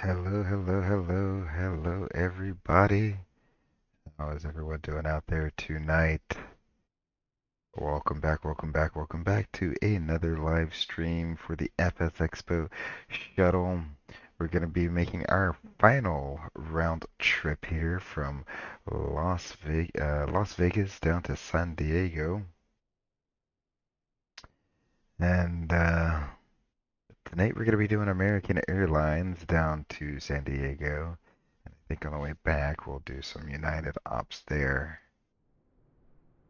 Hello, hello, hello, hello, everybody. How is everyone doing out there tonight? Welcome back, welcome back, welcome back to another live stream for the FSExpo Shuttle. We're going to be making our final round trip here from Las Vegas down to San Diego. And tonight we're going to be doing American Airlines down to San Diego. And I think on the way back we'll do some United Ops there.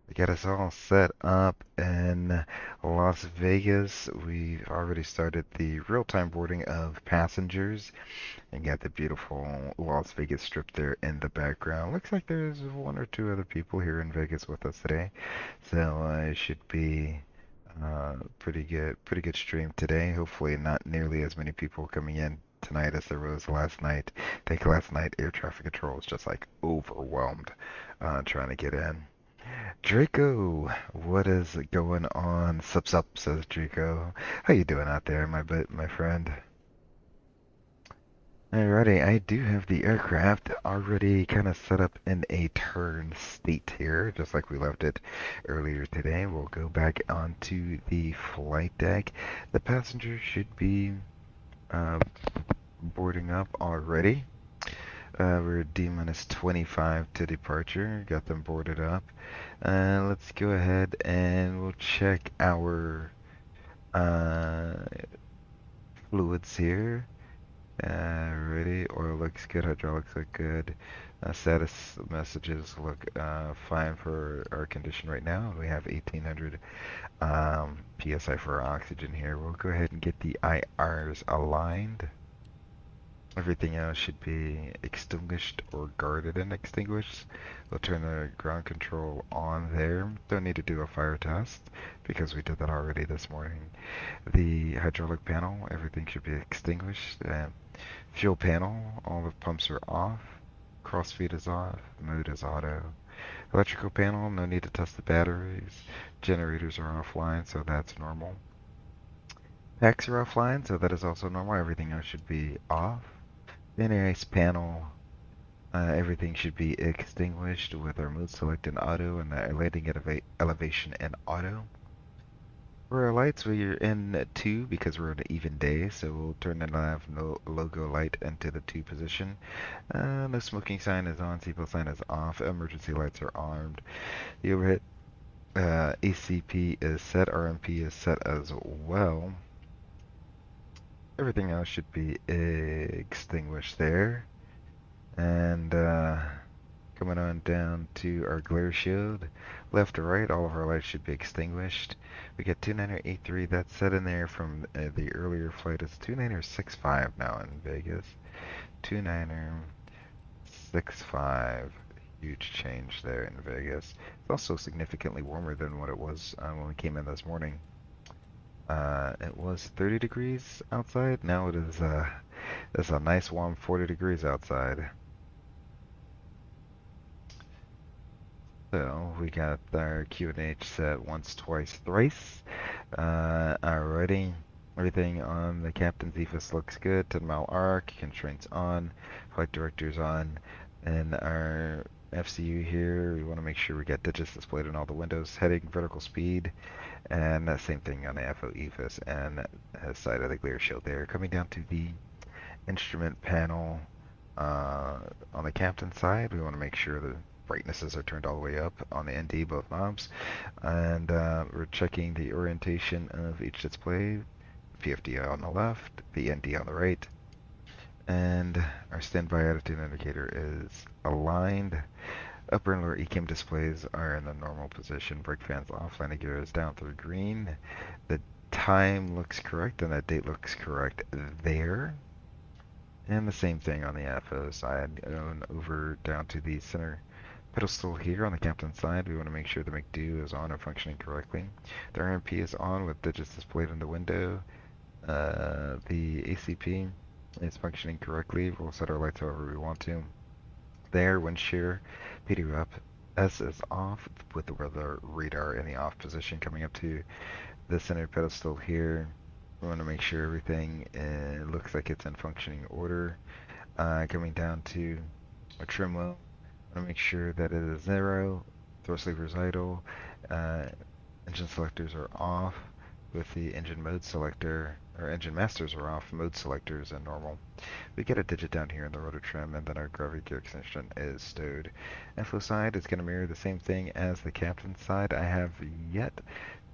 They got us all set up in Las Vegas. We've already started the real-time boarding of passengers and got the beautiful Las Vegas Strip there in the background. Looks like there's one or two other people here in Vegas with us today, so it should be pretty good stream today. Hopefully not nearly as many people coming in tonight as there was last night. I think last night air traffic control was just like overwhelmed trying to get in. Draco, what is going on? Sup, says Draco. How you doing out there, my friend? Alrighty, I do have the aircraft already kind of set up in a turn state here, just like we left it earlier today. We'll go back onto the flight deck. The passengers should be uh, boarding up already. We're D-minus 25 to departure. Got them boarded up. Let's go ahead and we'll check our uh, fluids here. Ready? Oil looks good. Hydraulics look good. Status messages look fine for our condition right now. We have 1800 psi for our oxygen here. We'll go ahead and get the IRs aligned. Everything else should be extinguished or guarded and extinguished. We'll turn the ground control on there. Don't need to do a fire test because we did that already this morning. The hydraulic panel, everything should be extinguished. Fuel panel, all the pumps are off. Crossfeed is off. Mode is auto. Electrical panel, no need to test the batteries. Generators are offline, so that's normal. Packs are offline, so that is also normal. Everything else should be off. Thin ice panel, everything should be extinguished with our mode select in auto and the landing elevation in auto. For our lights, we're in 2 because we're in an even day, so we'll turn the nav no logo light into the 2 position. No smoking sign is on, seatbelt sign is off, emergency lights are armed. The overhead ACP is set, RMP is set as well. Everything else should be extinguished there. And coming on down to our glare shield, left to right, all of our lights should be extinguished. We got 2983, that's set in there from the earlier flight. It's 2965 now in Vegas. 2965, huge change there in Vegas. It's also significantly warmer than what it was when we came in this morning. It was 30 degrees outside. Now it's a nice warm 40 degrees outside. So we got our Q&H set once, twice, thrice. Alrighty. Everything on the captain's EFIS looks good. 10-mile arc, constraints on, flight directors on, and our FCU here, we want to make sure we get digits displayed in all the windows, heading, vertical speed, and the same thing on the FO EFIS and the side of the glare shield there. Coming down to the instrument panel on the captain side, we want to make sure the brightnesses are turned all the way up on the ND, both knobs, and we're checking the orientation of each display. PFD on the left, the ND on the right, and our standby attitude indicator is aligned. Upper and lower ECAM displays are in the normal position. Brake fans off, landing gear is down through green. The time looks correct and the date looks correct there. And the same thing on the FO side, going over down to the center pedestal here on the captain side. We want to make sure the McDo is on and functioning correctly. The RMP is on with digits displayed in the window. The ACP is functioning correctly. We'll set our lights however we want to. There, wind shear, PD up. S is off with the radar in the off position coming up to the center pedestal here. We want to make sure everything looks like it's in functioning order. Coming down to our trim wheel, I want to make sure that it is 0, thrust levers idle, uh, engine selectors are off with the engine mode selector, or engine masters are off, mode selectors and normal. We get a digit down here in the rotor trim, and then our gravity gear extension is stowed. Inflow side is going to mirror the same thing as the captain's side. I have yet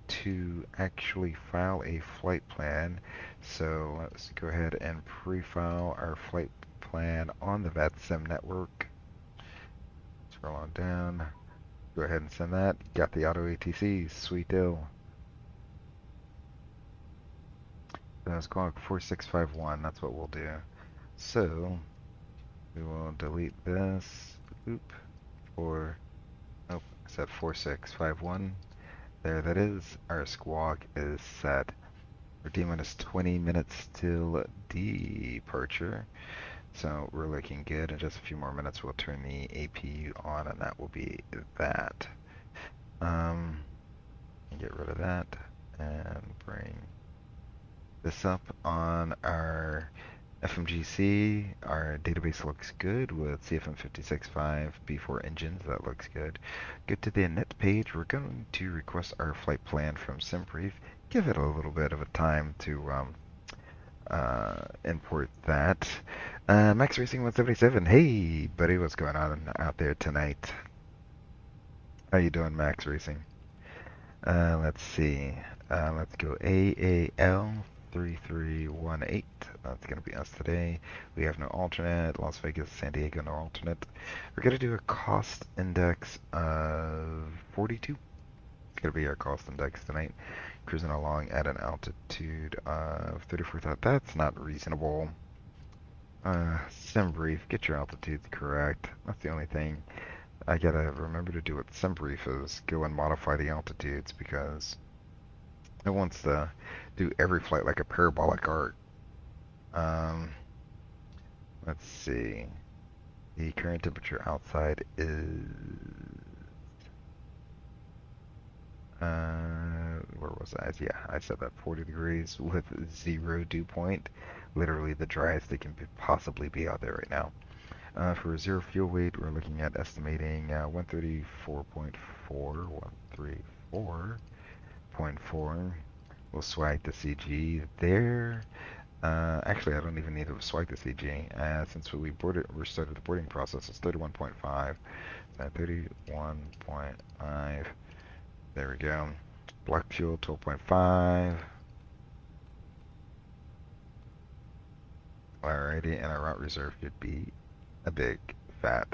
to actually file a flight plan, so let's go ahead and pre-file our flight plan on the Vatsim network. Scroll on down, go ahead and send that. Got the auto ATC, sweet deal. So let's go on 4651, that's what we'll do. So we will delete this, oop, for, oh, I said 4651. There that is, our squawk is set. We're D-minus 20 minutes till departure. So we're looking good. In just a few more minutes, we'll turn the APU on, and that will be that. Get rid of that and bring this up on our FMGC. Our database looks good with CFM56.5 B4 engines. That looks good. Go to the init page. We're going to request our flight plan from SimBrief. Give it a little bit of a time to import that. Max Racing 177. Hey, buddy, what's going on out there tonight? How you doing, Max Racing? Let's see. Let's go AAL 3318. That's going to be us today. We have no alternate. Las Vegas, San Diego, no alternate. We're going to do a cost index of 42. It's going to be our cost index tonight. Cruising along at an altitude of 34,000. That's not reasonable. SimBrief, get your altitudes correct. That's the only thing I gotta remember to do with SimBrief is go and modify the altitudes, because it wants to do every flight like a parabolic arc. Let's see. The current temperature outside is where was I? Yeah, I said that 40 degrees with 0 dew point. Literally the driest they can possibly be out there right now. For zero fuel weight, we're looking at estimating 134.4, 134.4. We'll swag the CG there. Actually, I don't even need to swag the CG. Since we started the boarding process, it's 31.5. 31.5. There we go. Block fuel 12.5. Alrighty, and our route reserve should be a big fat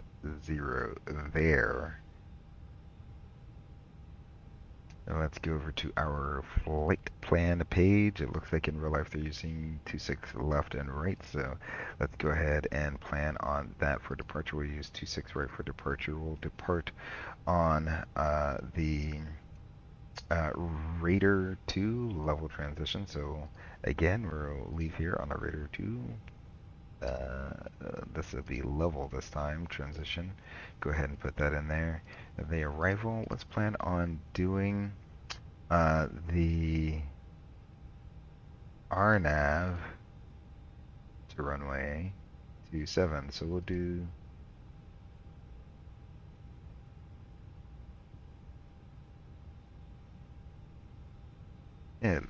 0 there. And let's go over to our flight plan page. It looks like in real life they're using 26 left and right, so let's go ahead and plan on that for departure. We'll use 26 right for departure. We'll depart on the Raider 2 level transition. So again, we'll leave here on a Raider 2. This will be level this time, transition. Go ahead and put that in there. The arrival, let's plan on doing the RNAV to runway 27. So we'll do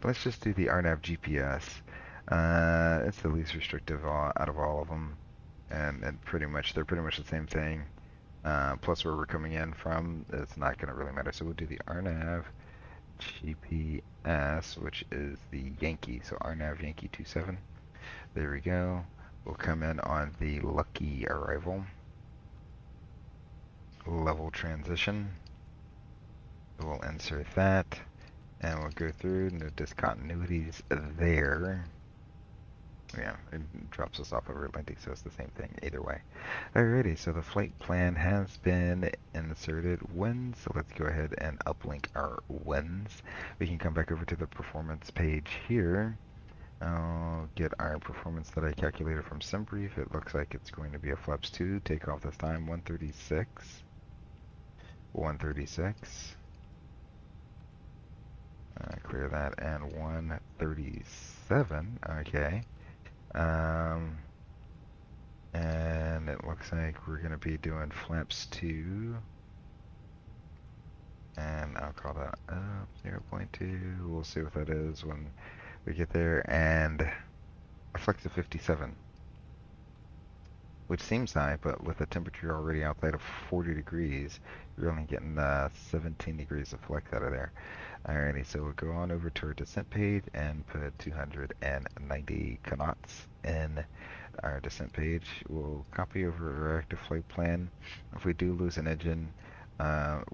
let's just do the RNAV GPS. It's the least restrictive out of all of them, and they're pretty much the same thing. Plus where we're coming in from, it's not going to really matter. So we'll do the RNAV GPS, which is the Yankee. So RNAV Yankee 27. There we go. We'll come in on the lucky arrival. Level transition. We'll insert that. And we'll go through, no discontinuities there. Yeah, it drops us off over Atlantic, so it's the same thing either way. Alrighty, so the flight plan has been inserted. Winds, so let's go ahead and uplink our winds. We can come back over to the performance page here. I'll get our performance that I calculated from SimBrief. It looks like it's going to be a flaps 2, takeoff this time 136. 136. Clear that, and 137, okay. And it looks like we're going to be doing flaps 2, and I'll call that up 0.2. We'll see what that is when we get there, and a flex of 57, which seems high, but with the temperature already outside of 40 degrees, you're only getting 17 degrees of flex out of there. Alrighty, so we'll go on over to our descent page and put 290 knots in our descent page. We'll copy over our active flight plan. If we do lose an engine,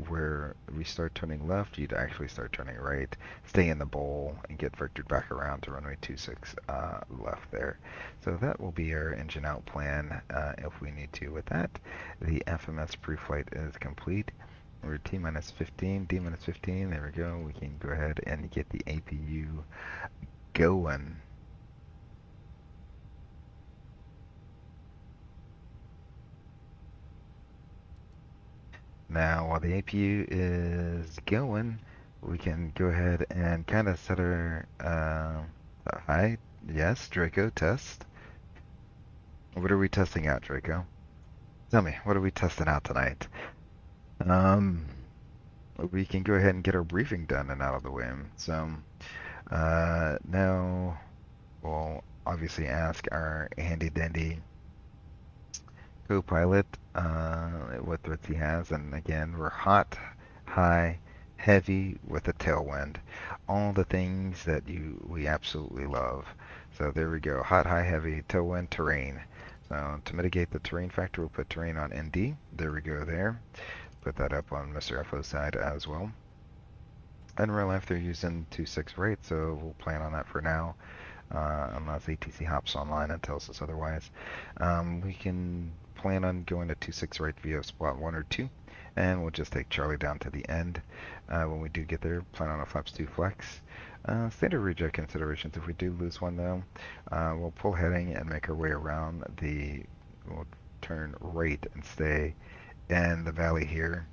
where we start turning left, you'd actually start turning right, stay in the bowl, and get vectored back around to runway 26 left there. So that will be our engine out plan if we need to. With that, the FMS pre-flight is complete. We're T-minus 15, D-minus 15, there we go. We can go ahead and get the APU going. Now, while the APU is going, we can go ahead and kind of set our, hi, yes, Draco, test. What are we testing out, Draco? Tell me, what are we testing out tonight? We can go ahead and get our briefing done and out of the way. So, now we'll obviously ask our handy-dandy co-pilot what threats he has, and again, we're hot, high, heavy with a tailwind. All the things that we absolutely love. So there we go, hot, high, heavy, tailwind, terrain. So to mitigate the terrain factor, we'll put terrain on ND. There we go there. Put that up on Mr. FO's side as well. In real life, they're using 2.6 rate, so we'll plan on that for now. Unless ATC hops online and tells us otherwise. We can plan on going to 2.6 right via spot 1 or 2, and we'll just take Charlie down to the end. When we do get there, plan on a flaps 2 flex. Standard reject considerations. If we do lose one though, we'll pull heading and make our way around we'll turn right and stay in the valley here,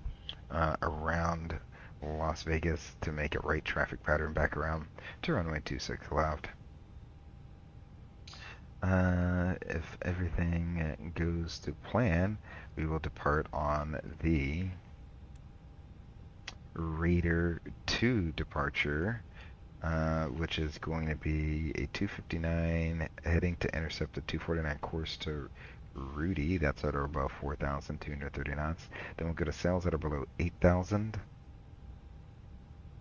around Las Vegas to make a right traffic pattern back around to runway 26 left. If everything goes to plan, we will depart on the Raider 2 departure, which is going to be a 259 heading to intercept the 249 course to Rudy. That's at or above 4,230 knots. Then we'll go to sails at or below 8,000.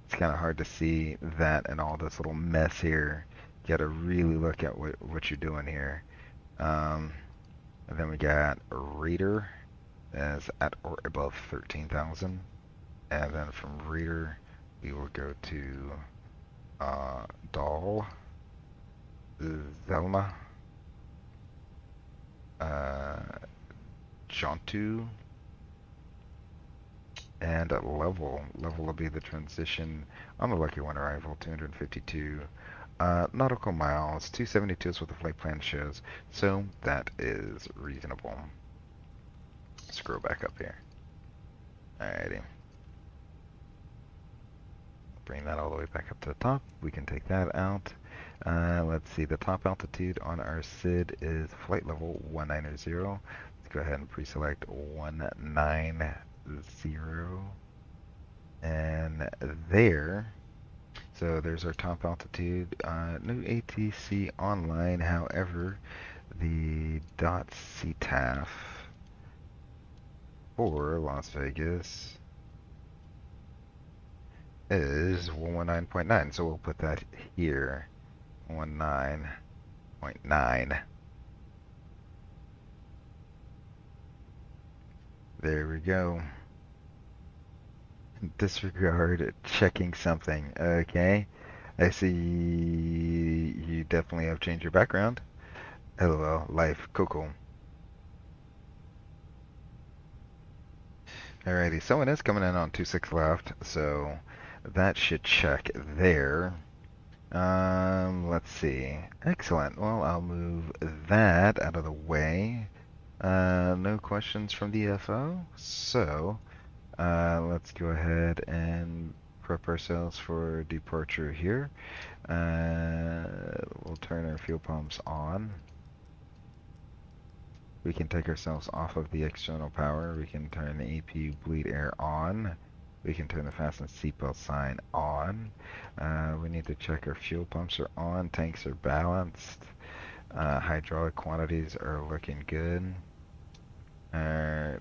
It's kind of hard to see that and all this little mess here. You got to really look at what you're doing here. And then we got Raider as at or above 13,000. And then from Raider, we will go to Dahl, Zelma, Jontu, and Level. Level will be the transition on the Lucky One arrival, 252 nautical miles. 272 is what the flight plan shows, so that is reasonable. Scroll back up here. Alrighty. Bring that all the way back up to the top. We can take that out. Let's see, the top altitude on our SID is flight level 190. Let's go ahead and pre-select 190. And there, so there's our top altitude. No ATC online, however, the .CTAF for Las Vegas is 119.9, so we'll put that here, 19.9. There we go. Disregard checking something. Okay, I see you definitely have changed your background. LOL, life, cool. Alrighty, someone is coming in on 26 left, so that should check there. Let's see. Excellent. Well, I'll move that out of the way. No questions from the FO, so let's go ahead and prep ourselves for departure here. We'll turn our fuel pumps on. We can take ourselves off of the external power. We can turn the APU bleed air on. We can turn the fasten seatbelt sign on. We need to check our fuel pumps are on. Tanks are balanced. Hydraulic quantities are looking good.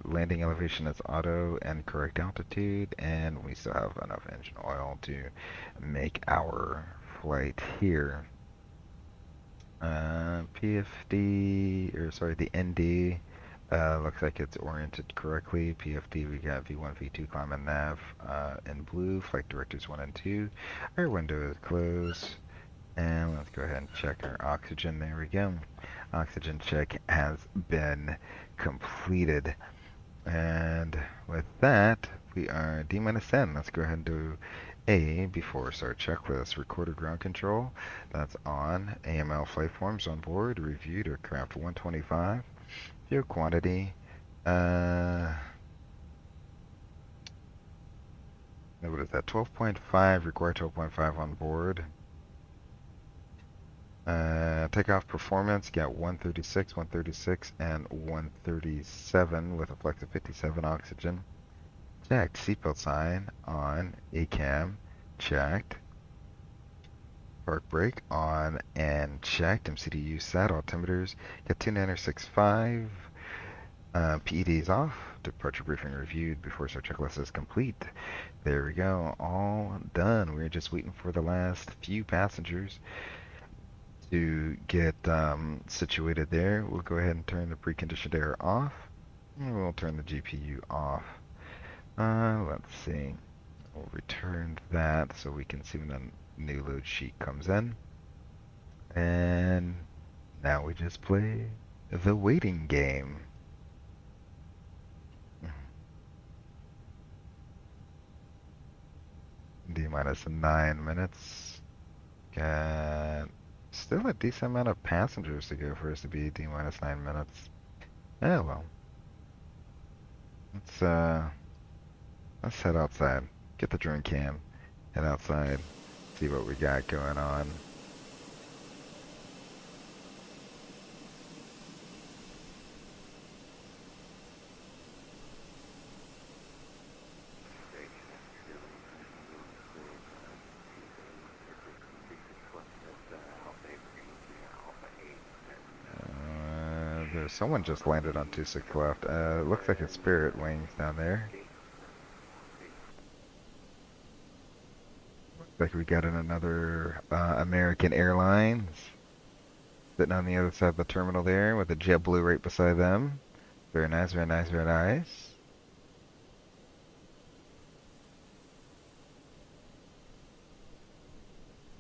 Landing elevation is auto and correct altitude, and we still have enough engine oil to make our flight here. PFD, or sorry, the ND looks like it's oriented correctly. PFD, we got V1, V2, climb and nav in blue. Flight directors 1 and 2. Our window is closed. And let's go ahead and check our oxygen. There we go. Oxygen check has been completed. And with that, we are D-N. Let's go ahead and do A before start checklist. Recorded ground control, that's on. AML flight forms on board. Reviewed aircraft 125. Fuel quantity. What is that? 12.5. Required 12.5 on board. Takeoff performance, got 136, and 137 with a flex of 57 oxygen. Checked. Seatbelt sign on. ACAM checked. Park brake on and checked. MCDU set. Altimeters got 2965. PEDs off. Departure briefing reviewed before our checklist is complete. There we go. All done. We're just waiting for the last few passengers to get situated there. We'll go ahead and turn the preconditioned air off. And we'll turn the GPU off. Let's see. We'll return that so we can see when the new load sheet comes in. And now we just play the waiting game. D-minus 9 minutes. Got still a decent amount of passengers to go for us to be D-minus 9 minutes. Yeah, well. Let's head outside. Get the drone cam. Head outside. See what we got going on. Someone just landed on 26 left. Looks like it's Spirit Wings down there. Looks like we got in another American Airlines. Sitting on the other side of the terminal there with a JetBlue right beside them. Very nice, very nice, very nice.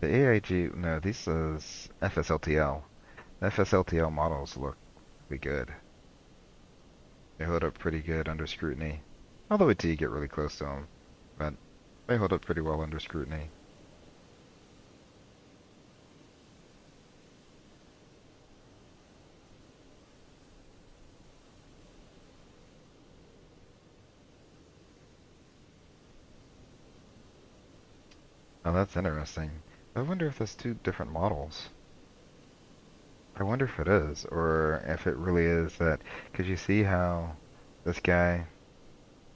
The AIG, no, this is FSLTL. FSLTL models look pretty good. They hold up pretty good under scrutiny. Although until you get really close to them. But they hold up pretty well under scrutiny. Oh, that's interesting. I wonder if there's two different models. I wonder if it is, or if it really is that, because you see how this guy,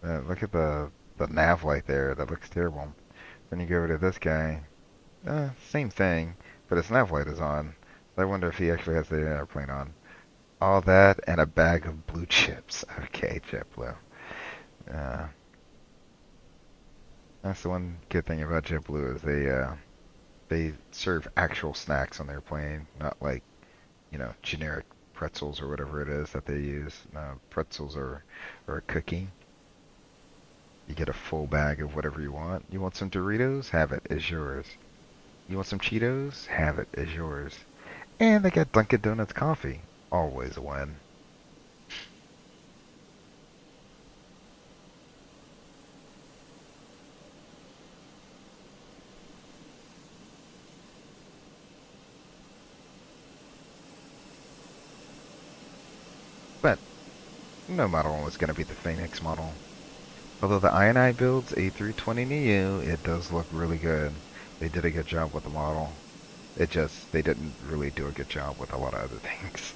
look at the nav light there, that looks terrible. When you go over to this guy, same thing, but his nav light is on. So I wonder if he actually has the airplane on. All that and a bag of blue chips. Okay, JetBlue. That's the one good thing about JetBlue is they serve actual snacks on their plane, not like, you know, generic pretzels or whatever it is that they use. Pretzels are a cookie. You get a full bag of whatever you want. You want some Doritos? Have it. It's yours. You want some Cheetos? Have it. It's yours. And they got Dunkin' Donuts coffee. Always a win. But no model was going to be the Fenix model. Although the INI builds A320neo, it does look really good. They did a good job with the model. It just, they didn't really do a good job with a lot of other things.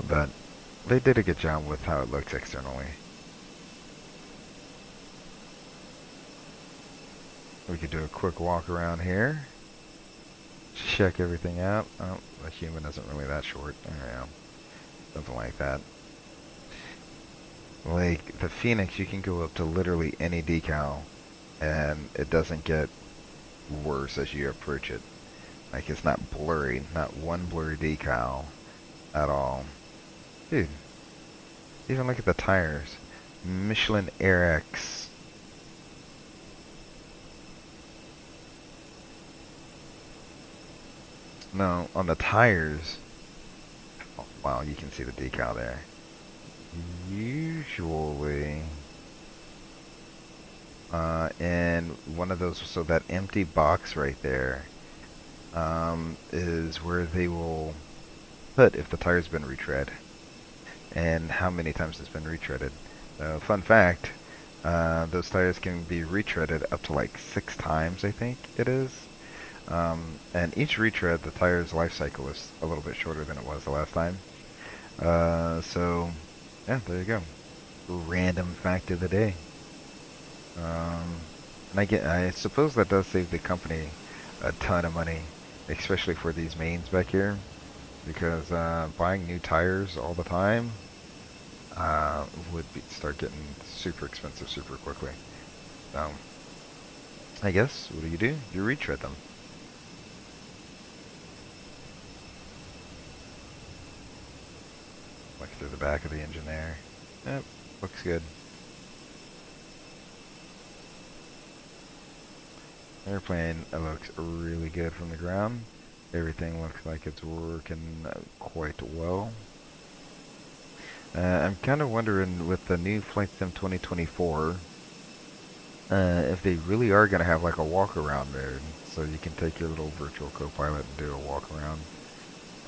But they did a good job with how it looks externally. We could do a quick walk around here. Check everything out. Oh, the human isn't really that short. I don't know. Something like that. Like the Fenix, you can go up to literally any decal and it doesn't get worse as you approach it. Like it's not blurry, not one blurry decal at all. Dude, even look at the tires. Michelin Air X. No, on the tires. Oh, wow, you can see the decal there. Usually, in one of those, so that empty box right there, is where they will put if the tire's been retread and how many times it's been retreaded. Fun fact, those tires can be retreaded up to like 6 times, I think it is. And each retread, the tire's life cycle is a little bit shorter than it was the last time. So, yeah, there you go. Random fact of the day. And I suppose that does save the company a ton of money, especially for these mains back here, because buying new tires all the time start getting super expensive super quickly. So, I guess, what do? You retread them. Look through the back of the engine there. Yep, looks good. Airplane looks really good from the ground. Everything looks like it's working quite well. I'm kind of wondering with the new Flight Sim 2024, if they really are going to have like a walk around mode, so you can take your little virtual co-pilot and do a walk around,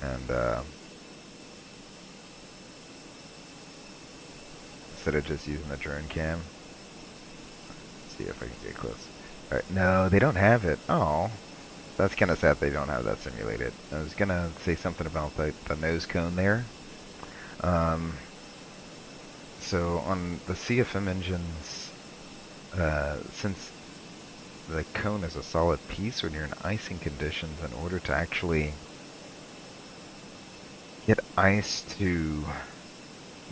and instead of just using the drone cam. Let's see if I can get close. All right, no, they don't have it. Oh, that's kind of sad they don't have that simulated. I was gonna say something about the nose cone there. Um, so on the CFM engines, since the cone is a solid piece when you're in icing conditions, in order to actually get ice to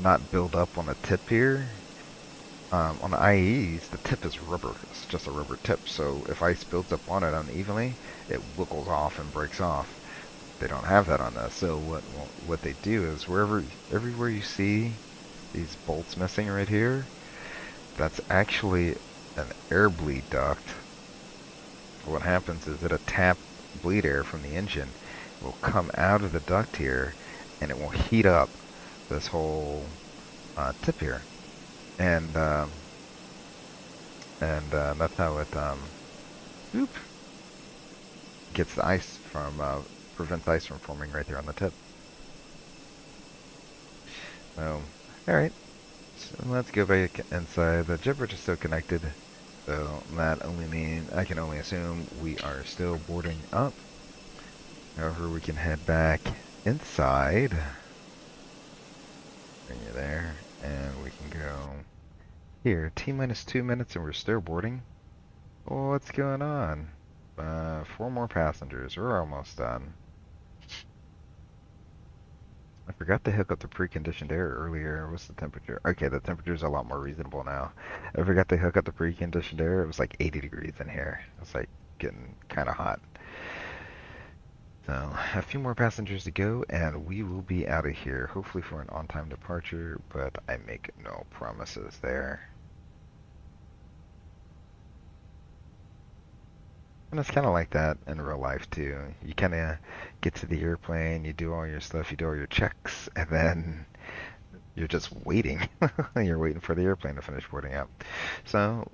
not build up on the tip here, on the IEs, the tip is rubber. It's just a rubber tip. So if ice builds up on it unevenly, it wiggles off and breaks off. They don't have that on this. So what they do is everywhere you see these bolts missing right here, that's actually an air bleed duct. What happens is it'll tap bleed air from the engine. It will come out of the duct here, and it will heat up this whole tip here. And that's how it oop, gets the ice from prevents ice from forming right there on the tip. So, all right, so let's go back inside. The jet bridge is still connected, so that only means I can only assume we are still boarding up. However, we can head back inside. Bring you there, and we can go here. T-minus 2 minutes, and we're still boarding. What's going on? 4 more passengers. We're almost done. I forgot to hook up the preconditioned air earlier. What's the temperature? Okay, the temperature's a lot more reasonable now. I forgot to hook up the preconditioned air. It was like 80 degrees in here. It's like getting kind of hot. So, a few more passengers to go, and we will be out of here. Hopefully for an on-time departure, but I make no promises there. And it's kind of like that in real life too. You kind of get to the airplane, you do all your stuff, you do all your checks, and then you're just waiting. You're waiting for the airplane to finish boarding up. So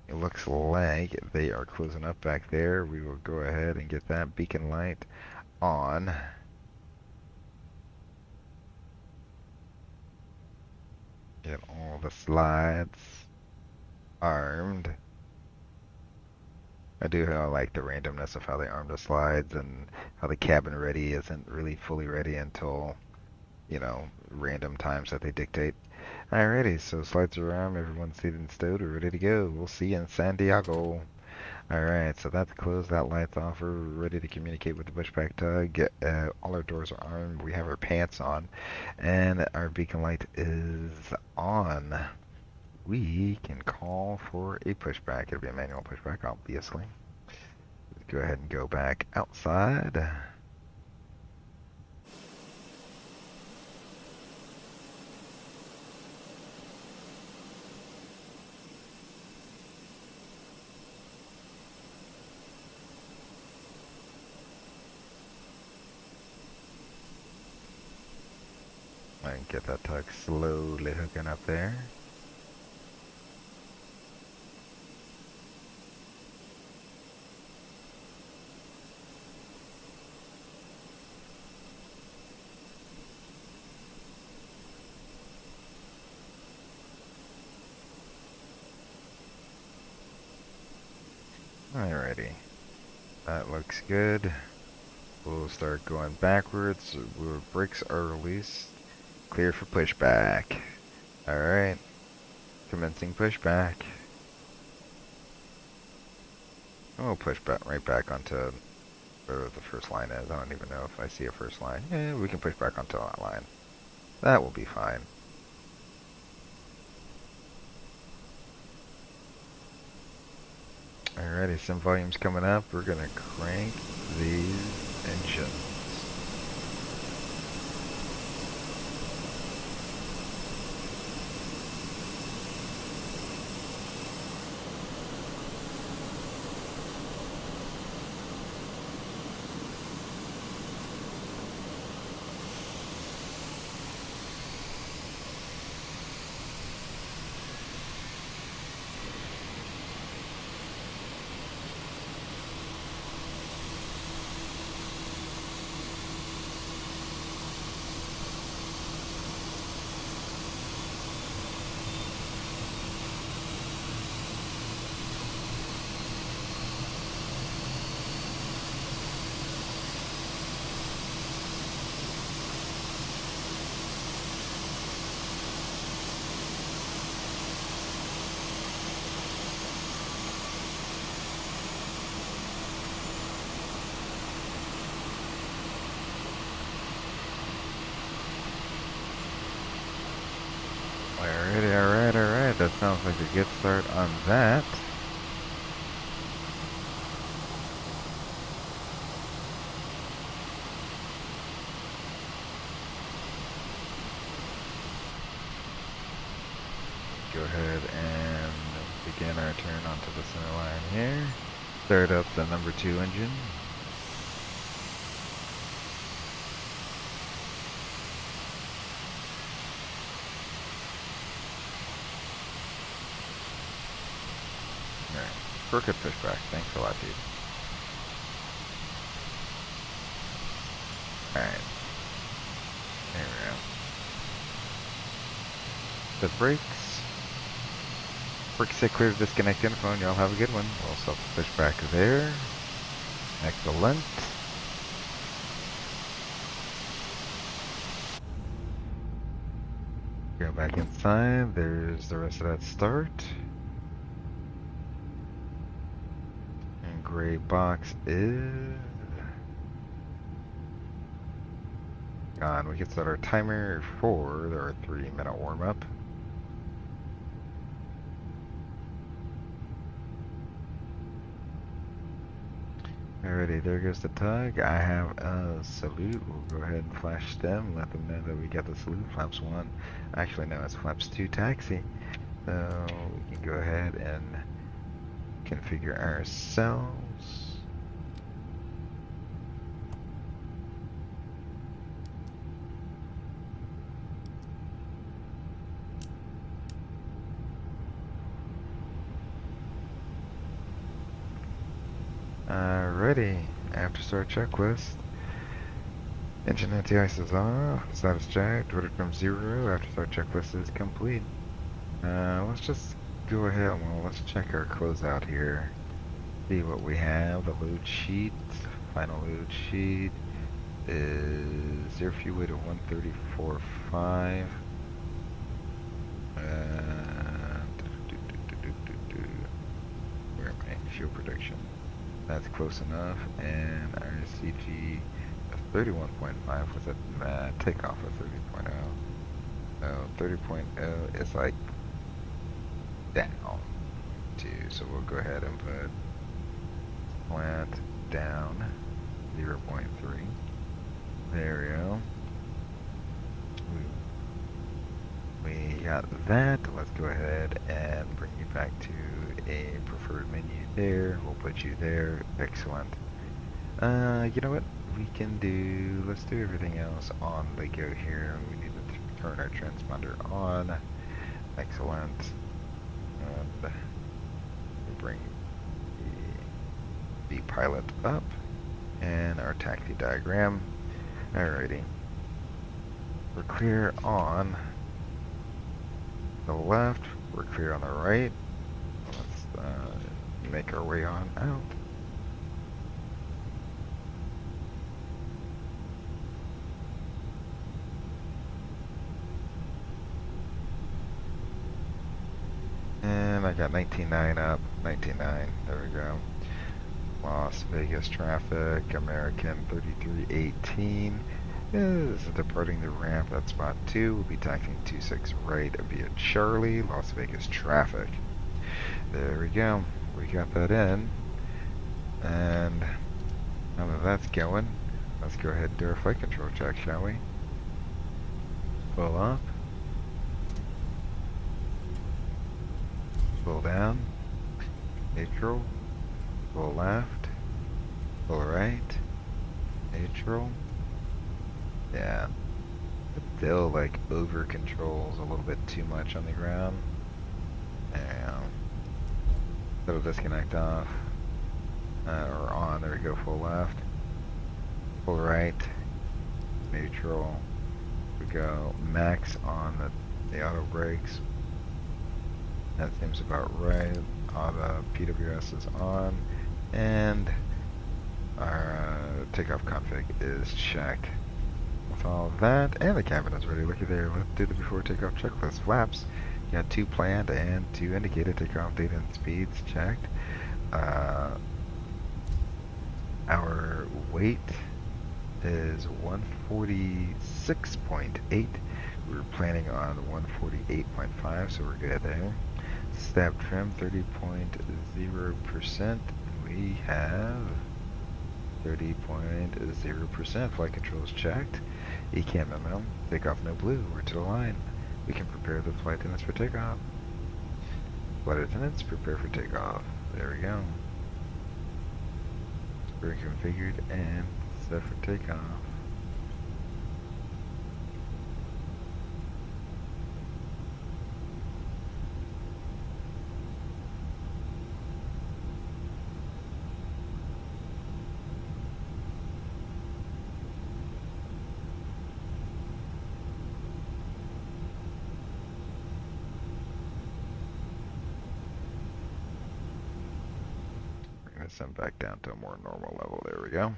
it looks like they are closing up back there. We will go ahead and get that beacon light on. Get all the slides. armed. I do like the randomness of how they arm the slides and how the cabin ready isn't really fully ready until, random times that they dictate. Alrighty, so slides are armed, everyone's seated and stowed, we're ready to go. We'll see you in San Diego. Alright, so that's closed, that light's off, we're ready to communicate with the pushback tug. All our doors are armed, we have our pants on, and our beacon light is on. We can call for a pushback. It'll be a manual pushback, obviously. Go ahead and go back outside. And get that tug slowly hooking up there. Alrighty, that looks good. We'll start going backwards. Our brakes are released. Clear for pushback. Alright, commencing pushback. We'll push back right back onto where the first line is. I don't even know if I see a first line. Yeah, we can push back onto that line. That will be fine. Alrighty, some volume's coming up. We're gonna crank these engines. Alright. That sounds like a good start on that. Go ahead and begin our turn onto the center line here. Start up the number 2 engine. Crooked pushback. Thanks a lot, dude. Alright. There we go. The brakes. Brakes say clear to disconnect info, and y'all have a good one. We'll stop the pushback there. Excellent. Go back inside. There's the rest of that start. Gray box is gone. We can set our timer for our 3-minute warm-up. Alrighty, there goes the tug. I have a salute. We'll go ahead and flash them, let them know that we got the salute. Flaps 1. Actually, no, it's flaps 2 taxi. So we can go ahead and configure ourselves. Alrighty, after start checklist. Engine anti-ice is off, status checked, ordered from 0, after start checklist is complete. Let's just go ahead, well, let's check our closeout here. See what we have. The load sheet, final load sheet is air fuel weight of 134.5. Where am I? Fuel prediction. That's close enough. And our CG of 31.5 was at takeoff of 30.0. So 30.0 is like down too. So we'll go ahead and put plant down 0.3. There we go. We got that. Let's go ahead and bring you back to a preferred menu there. We'll put you there. Excellent. You know what? We can do, let's do everything else on the go here. We need to turn our transponder on. Excellent. And we'll bring the pilot up and our taxi diagram. Alrighty. We're clear on the left, we're clear on the right. Let's make our way on out. And I got 19.9 up, 19.9, there we go. Las Vegas traffic, American 3318 is departing the ramp at spot 2. We'll be taxiing 26 right via Charlie, Las Vegas traffic. There we go. We got that in. And now that that's going, let's go ahead and do our flight control check, shall we? Pull up. Pull down. Neutral. Pull left. Pull right. Neutral. Yeah. It still like over controls a little bit too much on the ground. Yeah. It'll disconnect off. Or on, there we go, full left. Full right. Neutral. We go max on the auto brakes. That seems about right. Auto PWS is on. And our takeoff config is checked. With all of that, and the cabin is ready. Looky there. Let's do the before takeoff checklist. Flaps. You got 2 planned and 2 indicated. Takeoff date and speeds checked. Our weight is 146.8. We were planning on 148.5, so we're good there. Stab trim 30.0%. We have 30.0%. Flight controls checked. ECAM ML. Takeoff no blue. We're to the line. We can prepare the flight attendants for takeoff. Flight attendants, prepare for takeoff. There we go. We're configured and set for takeoff. Send back down to a more normal level. There we go.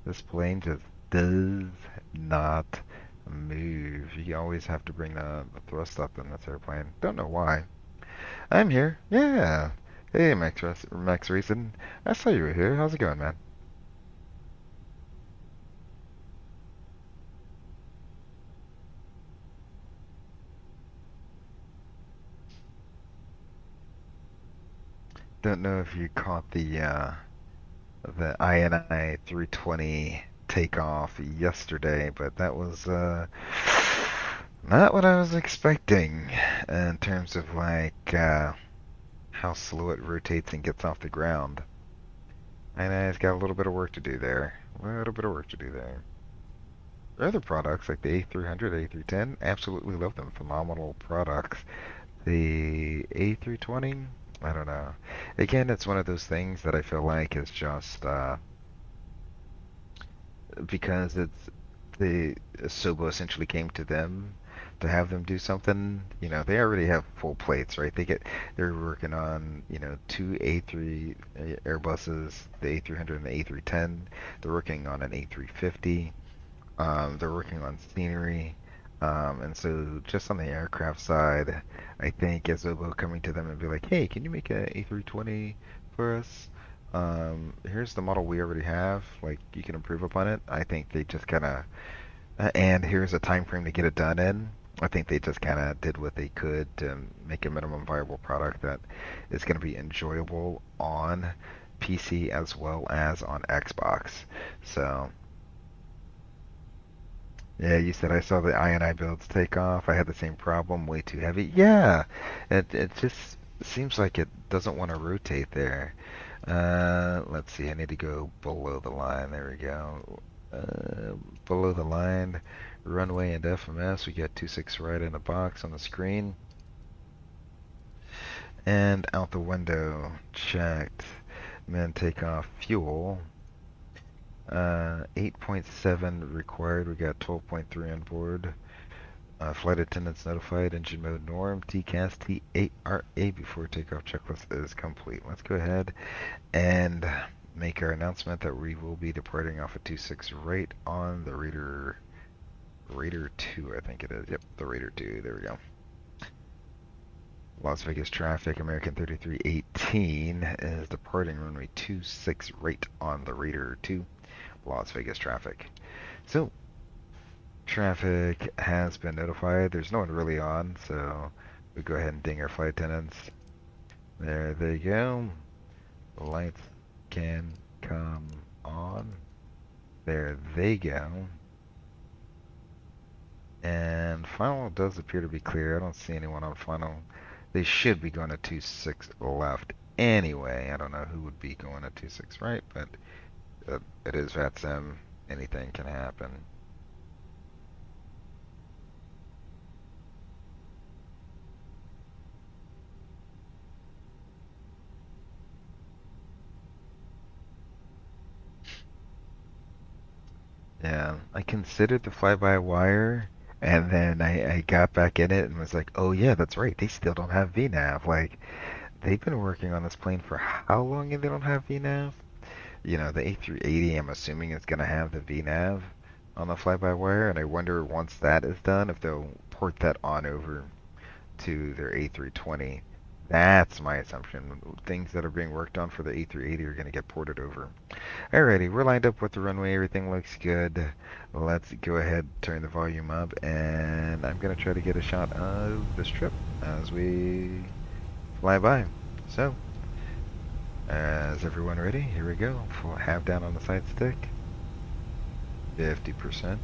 This plane just does not move. You always have to bring the thrust up in this airplane. Don't know why. I'm here. Yeah. Hey, Max Reason. I saw you were here. How's it going, man? Don't know if you caught the INI 320 takeoff yesterday, but that was not what I was expecting in terms of like how slow it rotates and gets off the ground. INI's got a little bit of work to do there. A little bit of work to do there. Other products like the A300, A310, absolutely love them. Phenomenal products. The A320, I don't know. Again, it's one of those things that I feel like is just because it's the Sobo essentially came to them to have them do something. You know, they already have full plates, right? They're working on, you know, two A3 Airbuses, the A300 and the A310. They're working on an A350. They're working on scenery. And so just on the aircraft side, I think Azobo coming to them and be like, hey, can you make a A320 for us? Here's the model we already have. Like, you can improve upon it. I think they just kind of, and here's a time frame to get it done in. I think they just kind of did what they could to make a minimum viable product that is going to be enjoyable on PC as well as on Xbox. So, yeah, you said I saw the I builds take off. I had the same problem, way too heavy. Yeah, it just seems like it doesn't want to rotate there. Let's see, I need to go below the line. There we go. Below the line, runway and FMS. We got 26 right in the box on the screen. And out the window, checked. Then take off fuel. 8.7 required. We got 12.3 on board. Flight attendants notified. Engine mode norm. TCAS T8RA before takeoff checklist is complete. Let's go ahead and make our announcement that we will be departing off a 26 right on the Raider 2, I think it is. Yep, the Raider 2. There we go. Las Vegas traffic, American 3318 is departing runway 26 right on the Raider 2. Las Vegas traffic. So, traffic has been notified. There's no one really on, so we go ahead and ding our flight attendants. There they go. The lights can come on. There they go. And final does appear to be clear. I don't see anyone on final. They should be going to 26 left anyway. I don't know who would be going at 26 right, but it is Vatsim. Anything can happen. Yeah, I considered the fly-by-wire, and then I got back in it and was like, oh yeah, that's right. They still don't have VNAV. Like, they've been working on this plane for how long and they don't have VNAV? You know, the A380, I'm assuming, is going to have the VNAV on the fly-by-wire, and I wonder once that is done if they'll port that on over to their A320. That's my assumption. Things that are being worked on for the A380 are going to get ported over. Alrighty, we're lined up with the runway. Everything looks good. Let's go ahead, turn the volume up, and I'm going to try to get a shot of the strip as we fly by. So, is everyone ready? Here we go. Full half down on the side stick. 50%.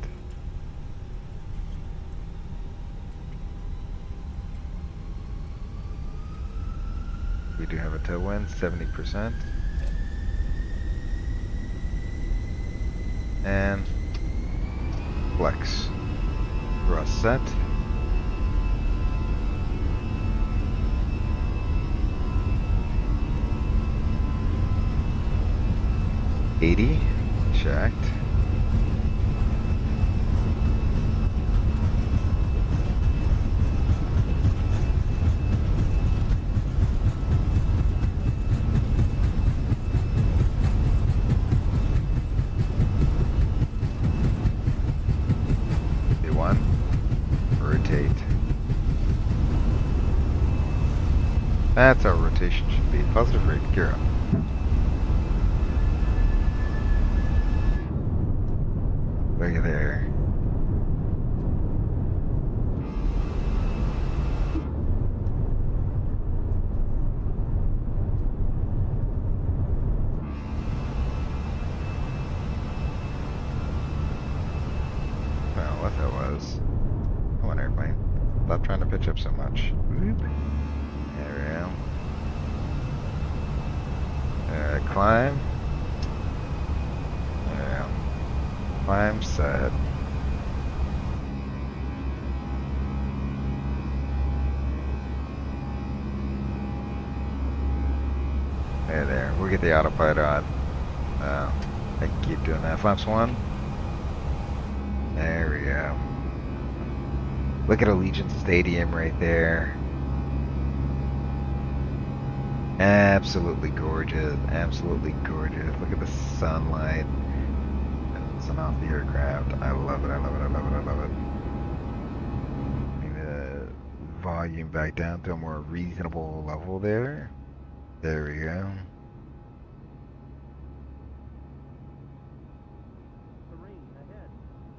We do have a tailwind, 70%. And flex. Thrust set. $80, checked. B1, rotate. That's how rotation should be. Positive rate, gear up. Look at there. Well, what that was. Come on, airplane. Stop trying to pitch up so much. Whoop. There we go. Climb. There we go. Climb set. There. We'll get the autopilot on. I can keep doing that. Flaps 1. There we go. Look at Allegiant Stadium right there. Absolutely gorgeous. Absolutely gorgeous. Look at the sunlight bouncing off the aircraft. I love it. I love it. I love it. I love it. Bring the volume back down to a more reasonable level there. There we go.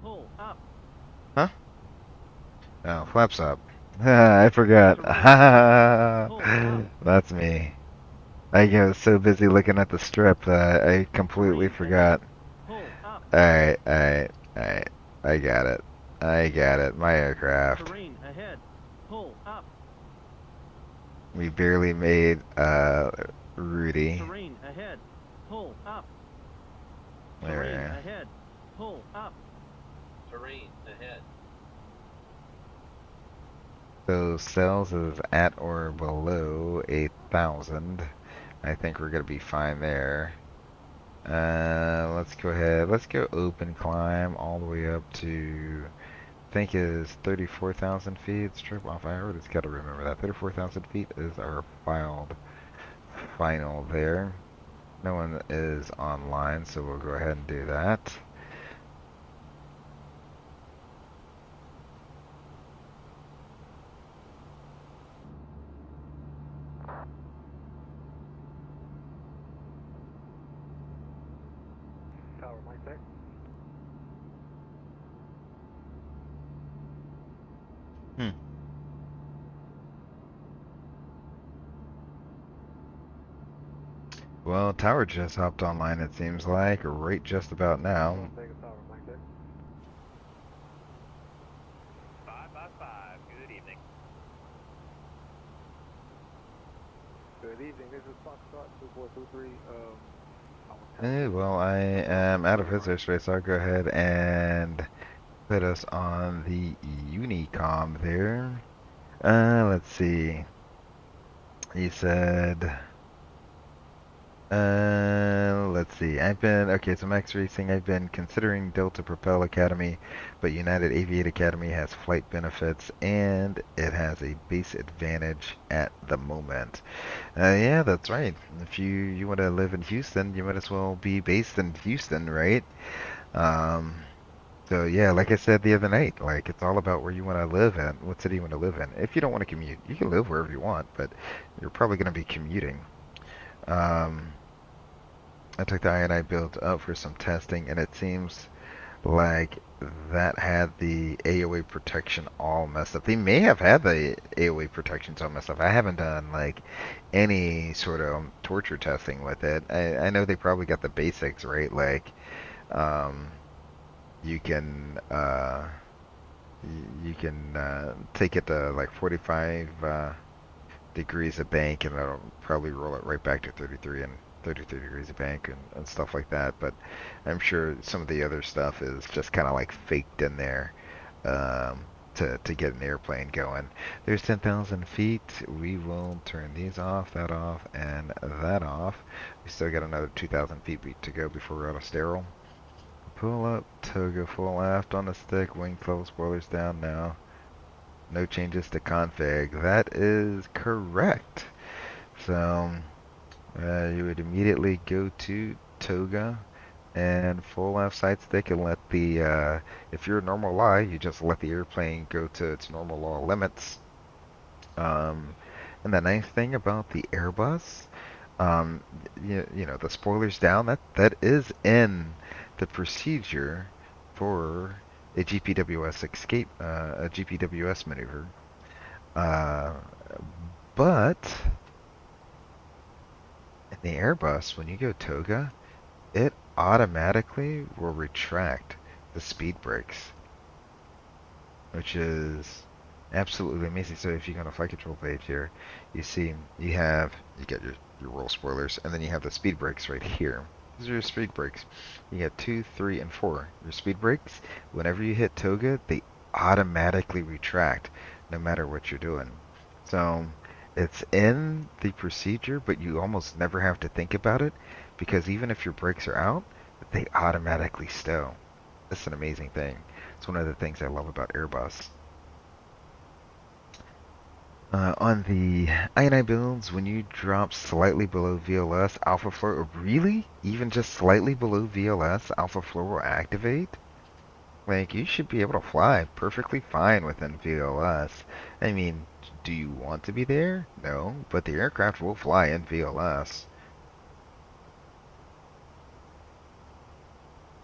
Pull up. Huh? Oh, flaps up. I forgot. That's me. I was so busy looking at the strip that I completely forgot. Alright, alright, alright. I got it. I got it. My aircraft. Terrain ahead. Pull up. We barely made Rudy. Terrain ahead. Pull up. There. Terrain ahead. Pull up. Terrain ahead. So sales is at or below 8,000. I think we're gonna be fine there. Let's go ahead. Let's go open climb all the way up to, I think is 34,000 feet. Strip off. I already just gotta remember that 34,000 feet is our final there. No one is online, so we'll go ahead and do that. Tower, mic check. Well, Tower just hopped online, it seems like, right just about now. Vegas Tower, mic check. 555. Good evening. Good evening. This is Foxtrot 2423. Well, I am out of his airspace, so I'll go ahead and put us on the Unicom there. Let's see. He said, let's see. Okay, so Max Racing, I've been considering Delta Propel Academy, but United Aviate Academy has flight benefits and it has a base advantage at the moment. Yeah, that's right. If you want to live in Houston, you might as well be based in Houston, right? So yeah, like I said the other night, like it's all about where you want to live in, what city you want to live in. If you don't want to commute, you can live wherever you want, but you're probably going to be commuting. I took the INI build up for some testing, and it seems like that had the AOA protection all messed up. They may have had the AOA protections all messed up. I haven't done like any sort of torture testing with it. I know they probably got the basics right, like um, you can take it to like 45 degrees of bank, and it'll probably roll it right back to 33 and 33 degrees of bank and stuff like that. But I'm sure some of the other stuff is just kind of like faked in there to get an airplane going. There's 10,000 feet. We will turn these off, that off, and that off. We still got another 2,000 feet to go before we're out of sterile. Pull up, toga full aft on the stick, wing level spoilers down now. No changes to config. That is correct. So you would immediately go to toga and full aft side stick and let the if you're a normal law, you just let the airplane go to its normal law limits. And the nice thing about the Airbus, you know, the spoilers down, that is in the procedure for a GPWS escape, a GPWS maneuver. But in the Airbus, when you go toga, it automatically will retract the speed brakes, which is absolutely amazing. So if you go on a flight control page here, you see you get your roll spoilers, and then you have the speed brakes right here. These are your speed brakes. You get 2, 3, and 4. Your speed brakes, whenever you hit toga, they automatically retract, no matter what you're doing. So it's in the procedure, but you almost never have to think about it, because even if your brakes are out, they automatically stow. It's an amazing thing. It's one of the things I love about Airbus. On the INI builds, when you drop slightly below VLS, Alpha Floor, really? Even just slightly below VLS, Alpha Floor will activate? Like, you should be able to fly perfectly fine within VLS. I mean, do you want to be there? No, but the aircraft will fly in VLS.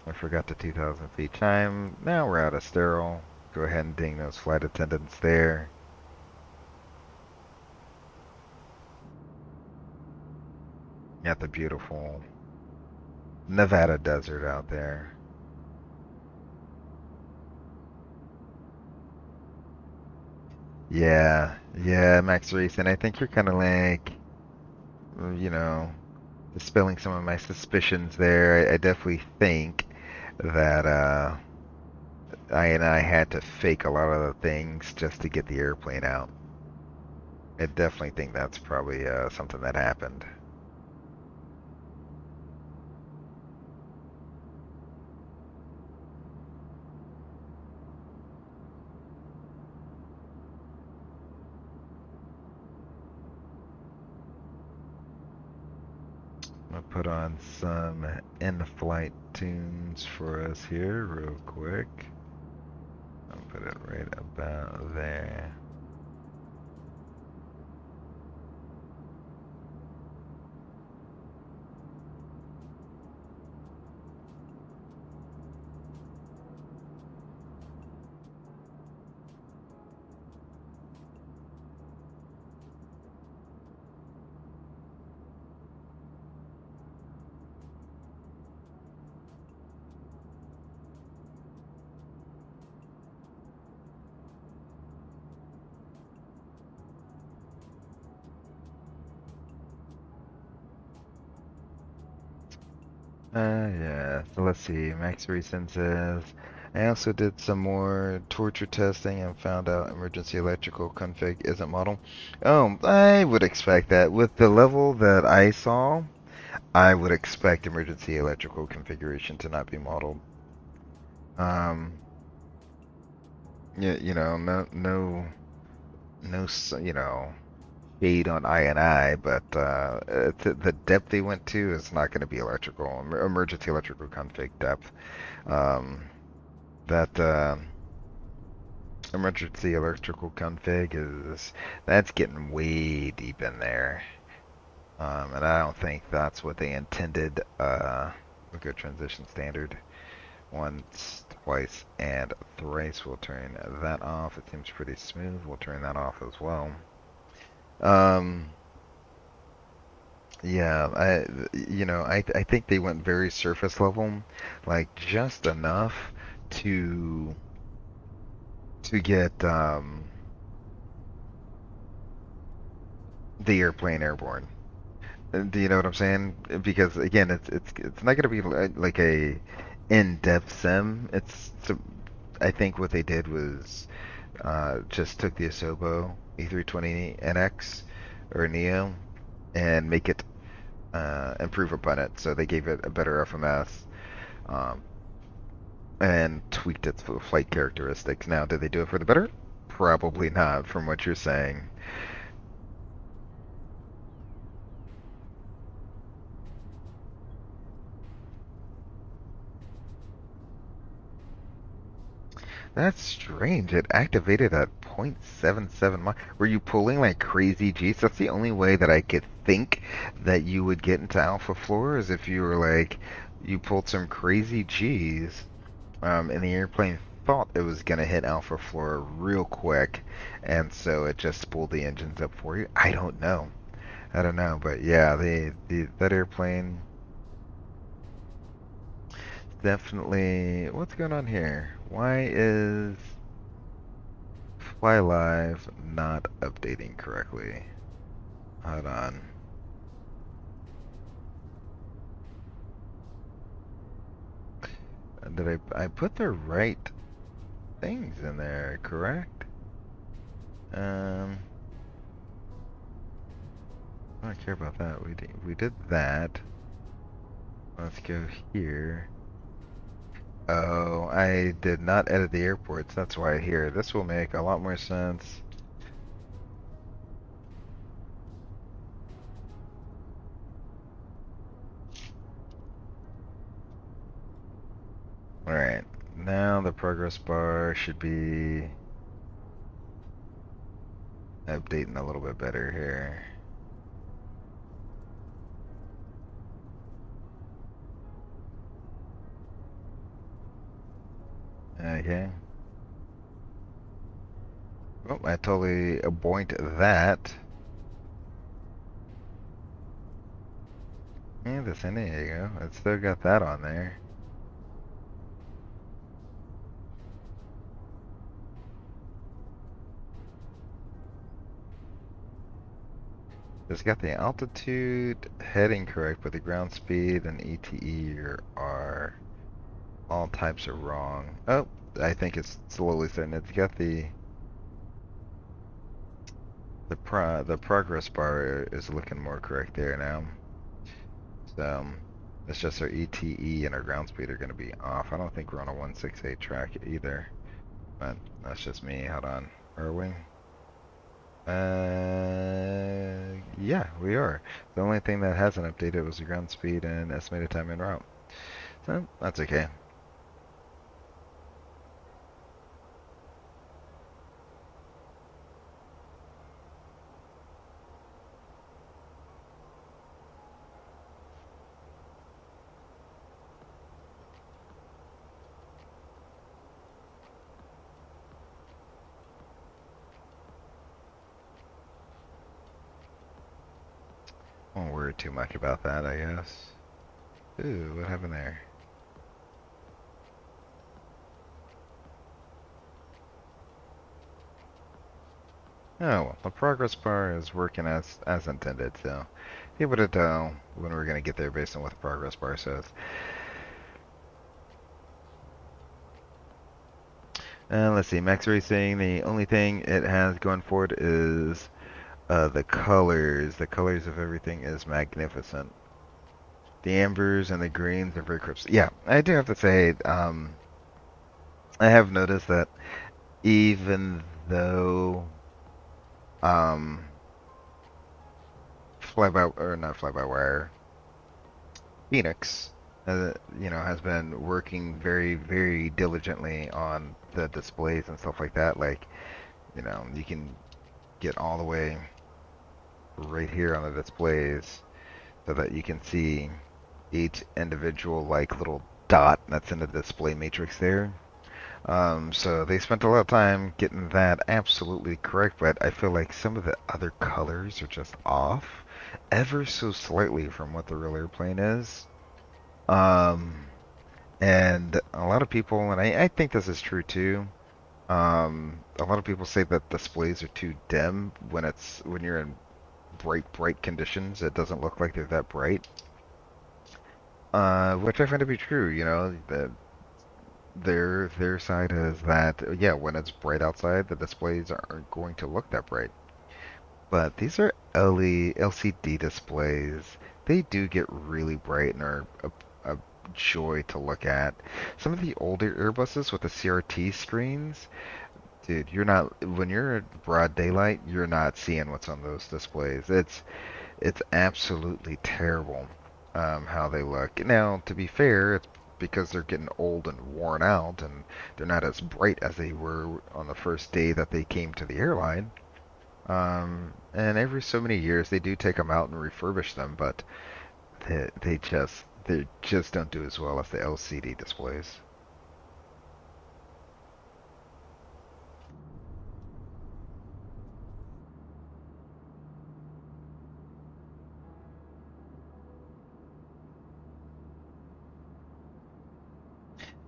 I forgot the 2,000 feet chime. Now we're out of sterile. Go ahead and ding those flight attendants there. Got the beautiful Nevada desert out there. Yeah, Max Racing. I think you're kind of like, you know, dispelling some of my suspicions there. I definitely think that I had to fake a lot of the things just to get the airplane out. I definitely think that's probably something that happened. I'm gonna put on some in-flight tunes for us here real quick. I'll put it right about there. Yeah, so let's see. Max Recent says, I also did some more torture testing and found out emergency electrical config isn't model. Oh, I would expect that. With the level that I saw, I would expect emergency electrical configuration to not be modeled. Um, yeah, no, shade on I&I, but the depth they went to is not going to be electrical, emergency electrical config depth. Um, that emergency electrical config that's getting way deep in there. And I don't think that's what they intended. We'll go transition standard once, twice, and thrice. We'll turn that off. It seems pretty smooth. We'll turn that off as well. Um, yeah, I think they went very surface level, like just enough to get the airplane airborne. Do you know what I'm saying? Because again, it's not going to be like a in-depth sim. I think what they did was just took the Asobo A320 NX or Neo and make it improve upon it. So they gave it a better FMS um, and tweaked its flight characteristics. Now, did they do it for the better? Probably not, from what you're saying. That's strange. It activated at 0.77 miles. Were you pulling like crazy G's? That's the only way that I could think that you would get into alpha floor is if you were like, you pulled some crazy G's, and the airplane thought it was gonna hit alpha floor real quick, and so it just spooled the engines up for you. I don't know. I don't know, but yeah, that airplane definitely. What's going on here? Why is Fly Live not updating correctly? Hold on. Did I put the right things in there, correct? Um, I don't care about that. We did that. Let's go here. Oh, I did not edit the airports. That's why here. This will make a lot more sense. Alright, now the progress bar should be updating a little bit better here. Okay. Oh, I totally aboint that. Yeah, there you go. It's still got that on there. It's got the altitude heading correct, but the ground speed and ETE are all types are wrong. Oh, I think it's slowly starting. It's got the progress bar is looking more correct there now. So it's just our ETE and our ground speed are going to be off. I don't think we're on a 168 track either, but that's just me. Hold on, are we? Yeah, we are. The only thing that hasn't updated was the ground speed and estimated time en route. So that's okay. Won't worry too much about that, I guess. Ooh, what happened there? Oh, well, the progress bar is working as intended, so be able to tell when we're going to get there based on what the progress bar says. Let's see, Max Racing, the only thing it has going for it is the colors. The colors of everything is magnificent. The ambers and the greens are very crisp. Yeah, I do have to say, I have noticed that even though um, fly by or not fly by wire, Phoenix, has been working very, very diligently on the displays and stuff like that. Like, you can get all the way right here on the displays so that you can see each individual like little dot that's in the display matrix there. So they spent a lot of time getting that absolutely correct, but I feel like some of the other colors are just off ever so slightly from what the real airplane is. Um, and a lot of people, and I think this is true too, a lot of people say that displays are too dim when you're in bright conditions. It doesn't look like they're that bright. Which I find to be true, that their side is that yeah, when it's bright outside, the displays aren't going to look that bright. But these are LCD displays. They do get really bright and are a joy to look at. Some of the older Airbuses with the CRT screens, dude, when you're in broad daylight, you're not seeing what's on those displays. It's absolutely terrible how they look. Now, to be fair, it's because they're getting old and worn out, and they're not as bright as they were on the first day that they came to the airline. And every so many years, they do take them out and refurbish them, but they just don't do as well as the LCD displays.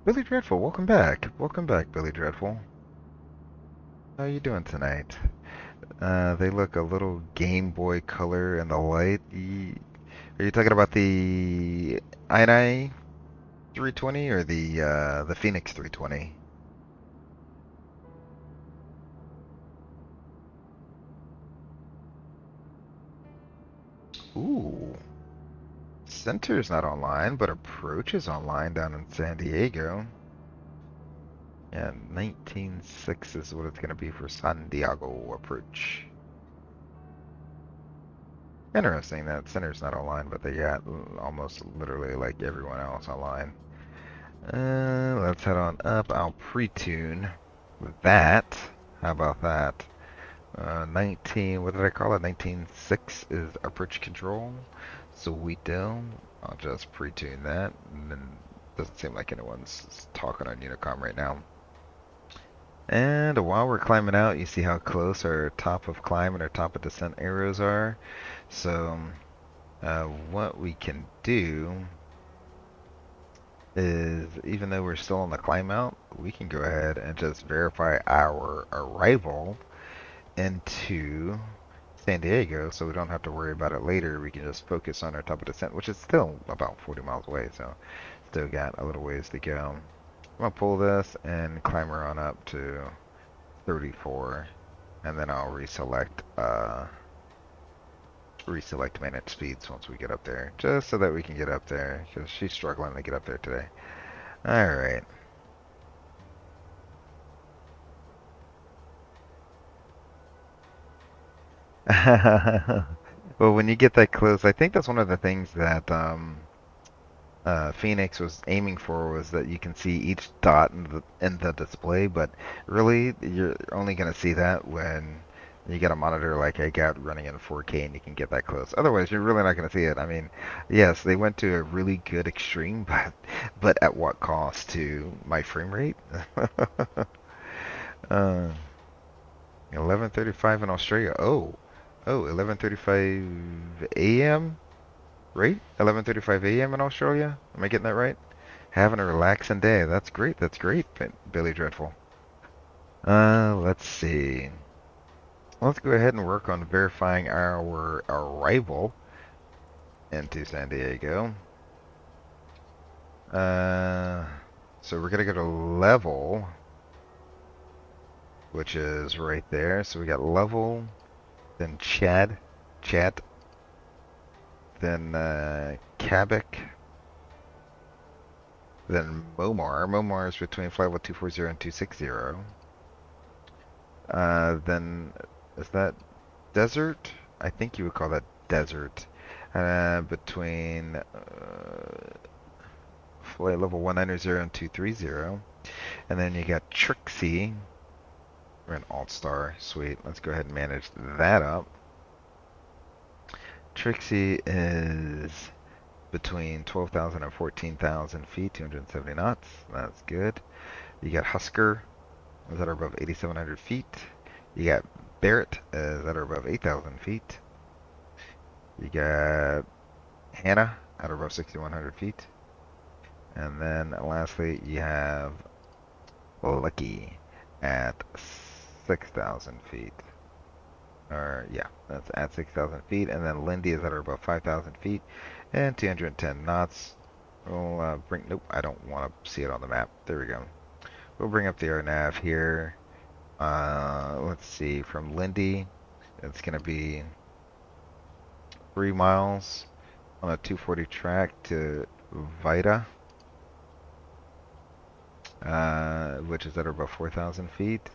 Billy Dreadful, welcome back. Welcome back, Billy Dreadful. How you doing tonight? They look a little Game Boy Color in the light. Are you talking about the I 320 or the Fenix 320? Ooh, Center's not online, but Approach is online down in San Diego. And 19.6 is what it's going to be for San Diego approach. Interesting that Center's not online, but they got almost literally like everyone else online. Let's head on up. I'll pre-tune that. How about that? 19, what did I call it? 19.6 is approach control. So we do. I'll just pre-tune that. And then doesn't seem like anyone's talking on Unicom right now. And while we're climbing out, you see how close our top of climb and our top of descent arrows are. So what we can do is, even though we're still on the climb out, we can go ahead and just verify our arrival into San Diego, so we don't have to worry about it later. We can just focus on our top of descent, which is still about 40 miles away, so still got a little ways to go. I'm gonna pull this and climb her on up to 34, and then I'll reselect manage speeds once we get up there, just so that we can get up there, because she's struggling to get up there today. Alright. Well, when you get that close, I think that's one of the things that Fenix was aiming for, was that you can see each dot in the display, but really you're only going to see that when you get a monitor like I got running in 4K and you can get that close. Otherwise, you're really not going to see it. I mean, yes, they went to a really good extreme, but at what cost to my frame rate? 11:35 in Australia. Oh, 11:35 a.m. Right? 11:35 a.m. in Australia. Am I getting that right? Having a relaxing day. That's great. That's great, Billy Dreadful. Let's see. Let's go ahead and work on verifying our arrival into San Diego. So we're gonna go to level, which is right there. So we got level, then chat, then Kabik, then Momar. Momar is between flight level 240 and 260. Then is that desert? I think you would call that desert. Between flight level 190 and 230. And then you got Trixie. We're an alt star. Sweet. Let's go ahead and manage that up. Trixie is between 12,000 and 14,000 feet, 270 knots. That's good. You got Husker, is that are above 8,700 feet. You got Barrett, that are above 8,000 feet. You got Hannah, at above 6,100 feet. And then lastly, you have Lucky at 6,000 feet. Or, yeah, that's at 6,000 feet. And then Lindy is at above 5,000 feet and 210 knots. We'll nope, I don't want to see it on the map. There we go. We'll bring up the air nav here. Let's see, from Lindy, it's going to be 3 miles on a 240 track to Vita, which is at about 4,000 feet.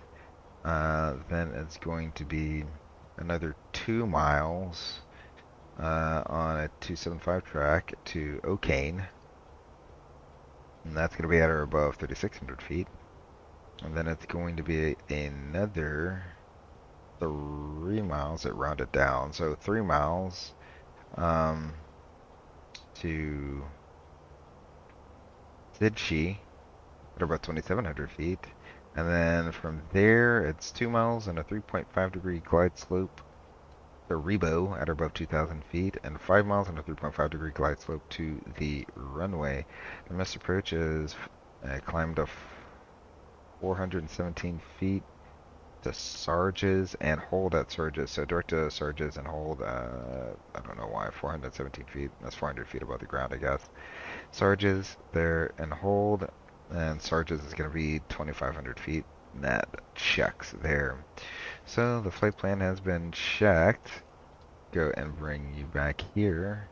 Then it's going to be another 2 miles on a 275 track to O'Kane, and that's going to be at or above 3,600 feet. And then it's going to be another 3 miles. It rounded down, so 3 miles to Zidshi at about 2,700 feet. And then from there, it's 2 miles and a 3.5 degree glide slope to Rebo at above 2,000 feet, and 5 miles and a 3.5 degree glide slope to the runway. The missed approach is climbed up 417 feet to Sarges and hold at Sarges. So direct to Sarges and hold, I don't know why, 417 feet. That's 400 feet above the ground, I guess. Sarges there and hold, and Sarges is going to be 2,500 feet. That checks there. So the flight plan has been checked. Go and bring you back here.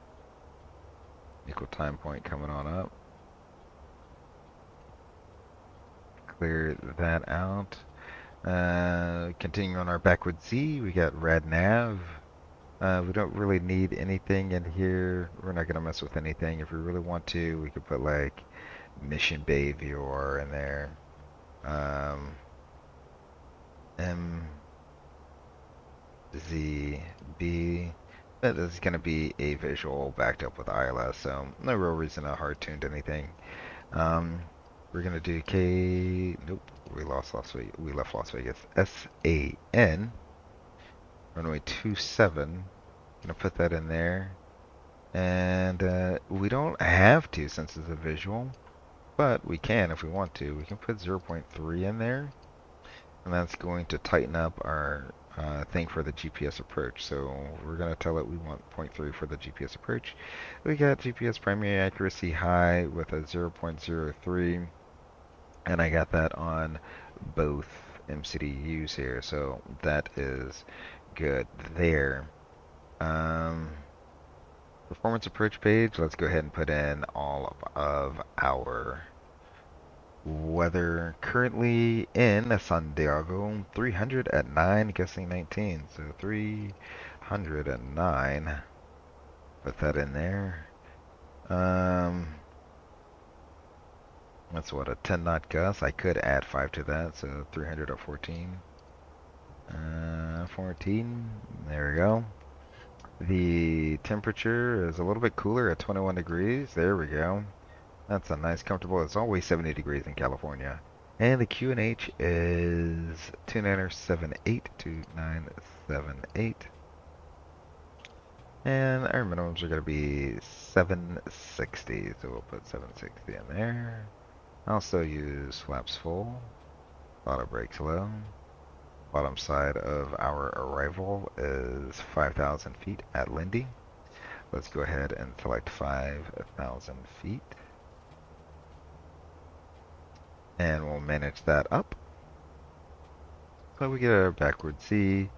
Equal time point coming on up. clear that out. Continuing on our backward Z, we got rad nav. We don't really need anything in here. We're not gonna mess with anything. If we really want to, we could put like mission bay viewer in there. MZB. That is going to be a visual backed up with ILS, so no real reason to hard tuned anything. We're going to do K. Nope, we lost Las Vegas. We left Las Vegas. SAN. Runway 27. Gonna put that in there. And we don't have to since it's a visual, but we can if we want to. We can put 0.3 in there, and that's going to tighten up our thing for the GPS approach. So we're going to tell it we want 0.3 for the GPS approach. We got GPS primary accuracy high with a 0.03, and I got that on both MCDUs here, so that is good there. Performance approach page, let's go ahead and put in all of our weather currently in San Diego. 300 at 9, guessing 19. So 309. Put that in there. That's what, a 10 knot gust. I could add 5 to that, so 300 at 14. 14. There we go. The temperature is a little bit cooler at 21 degrees. There we go. That's a nice, comfortable. It's always 70 degrees in California. And the QNH is 2978, 2978. And our minimums are going to be 760. So we'll put 760 in there. Also use flaps full. Auto brakes low. Bottom side of our arrival is 5,000 feet at Lindy. Let's go ahead and select 5,000 feet. And we'll manage that up. So we get our backward Z.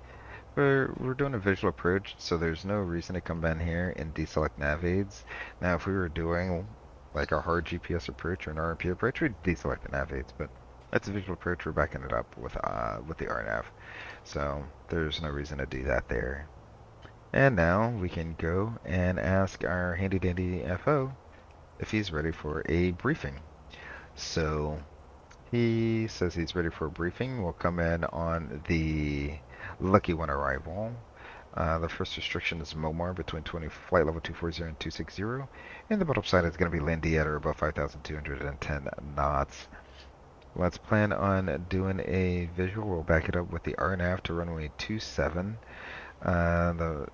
We're doing a visual approach, so there's no reason to come down here and deselect nav aids. Now, if we were doing like a hard GPS approach or an RMP approach, we'd deselect the nav aids, but that's a visual approach. We're backing it up with the RNAV, so there's no reason to do that there. And now we can go and ask our handy dandy FO if he's ready for a briefing. So he says he's ready for a briefing. We'll come in on the Lucky One arrival. The first restriction is MOMAR between flight level 240 and 260. And the bottom side is going to be Lindy at or above 5,210 knots. Let's plan on doing a visual. We'll back it up with the RNAV to runway 27. The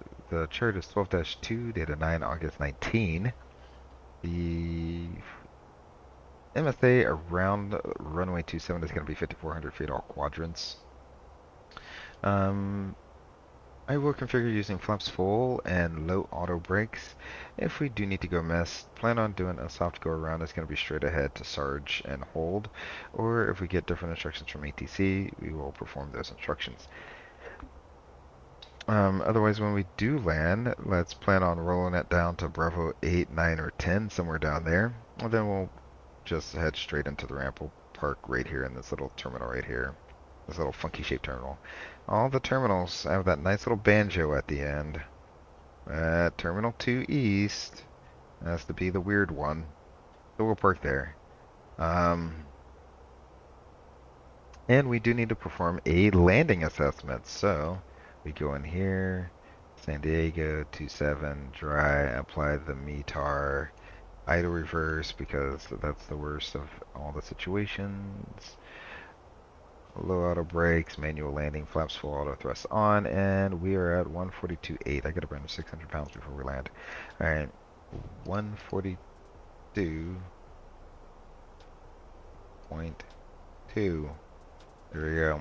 chart is 12-2, data 9, August 19. The MSA around runway 27 is going to be 5,400 feet, all quadrants. I will configure using flaps full and low auto brakes. If we do need to go mess, plan on doing a soft go around. It's going to be straight ahead to Sarge and hold. Or if we get different instructions from ATC, we will perform those instructions. Otherwise, when we do land, let's plan on rolling it down to Bravo 8, 9, or 10, somewhere down there. And then we'll just head straight into the ramp. We'll park right here in this little terminal right here. This little funky shaped terminal. All the terminals have that nice little banjo at the end. Terminal 2 East has to be the weird one. So we'll park there. And we do need to perform a landing assessment. So we go in here, San Diego 27, dry, apply the METAR, idle reverse because that's the worst of all the situations. Low auto brakes, manual landing, flaps full, auto thrust on, and we are at 142.8. I gotta burn 600 pounds before we land. Alright, 142.2. There we go.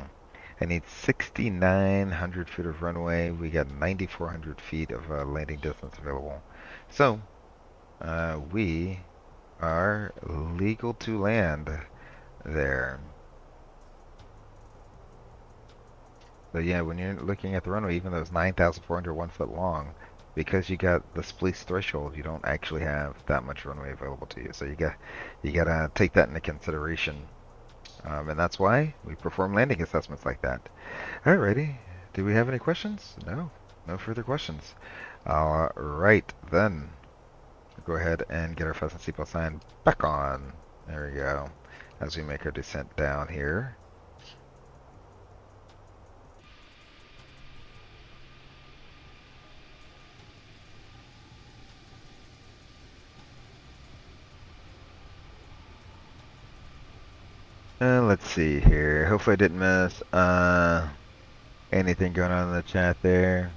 I need 6,900 feet of runway. We got 9,400 feet of landing distance available. So, we are legal to land there. So yeah, when you're looking at the runway, even though it's 9,401 foot long, because you got the splice threshold, you don't actually have that much runway available to you. So you gotta take that into consideration. And that's why we perform landing assessments like that. Alrighty, do we have any questions? No, no further questions. Alright, then, go ahead and get our fasten seatbelt sign back on. There we go. As we make our descent down here. Let's see here. Hopefully I didn't miss anything going on in the chat there.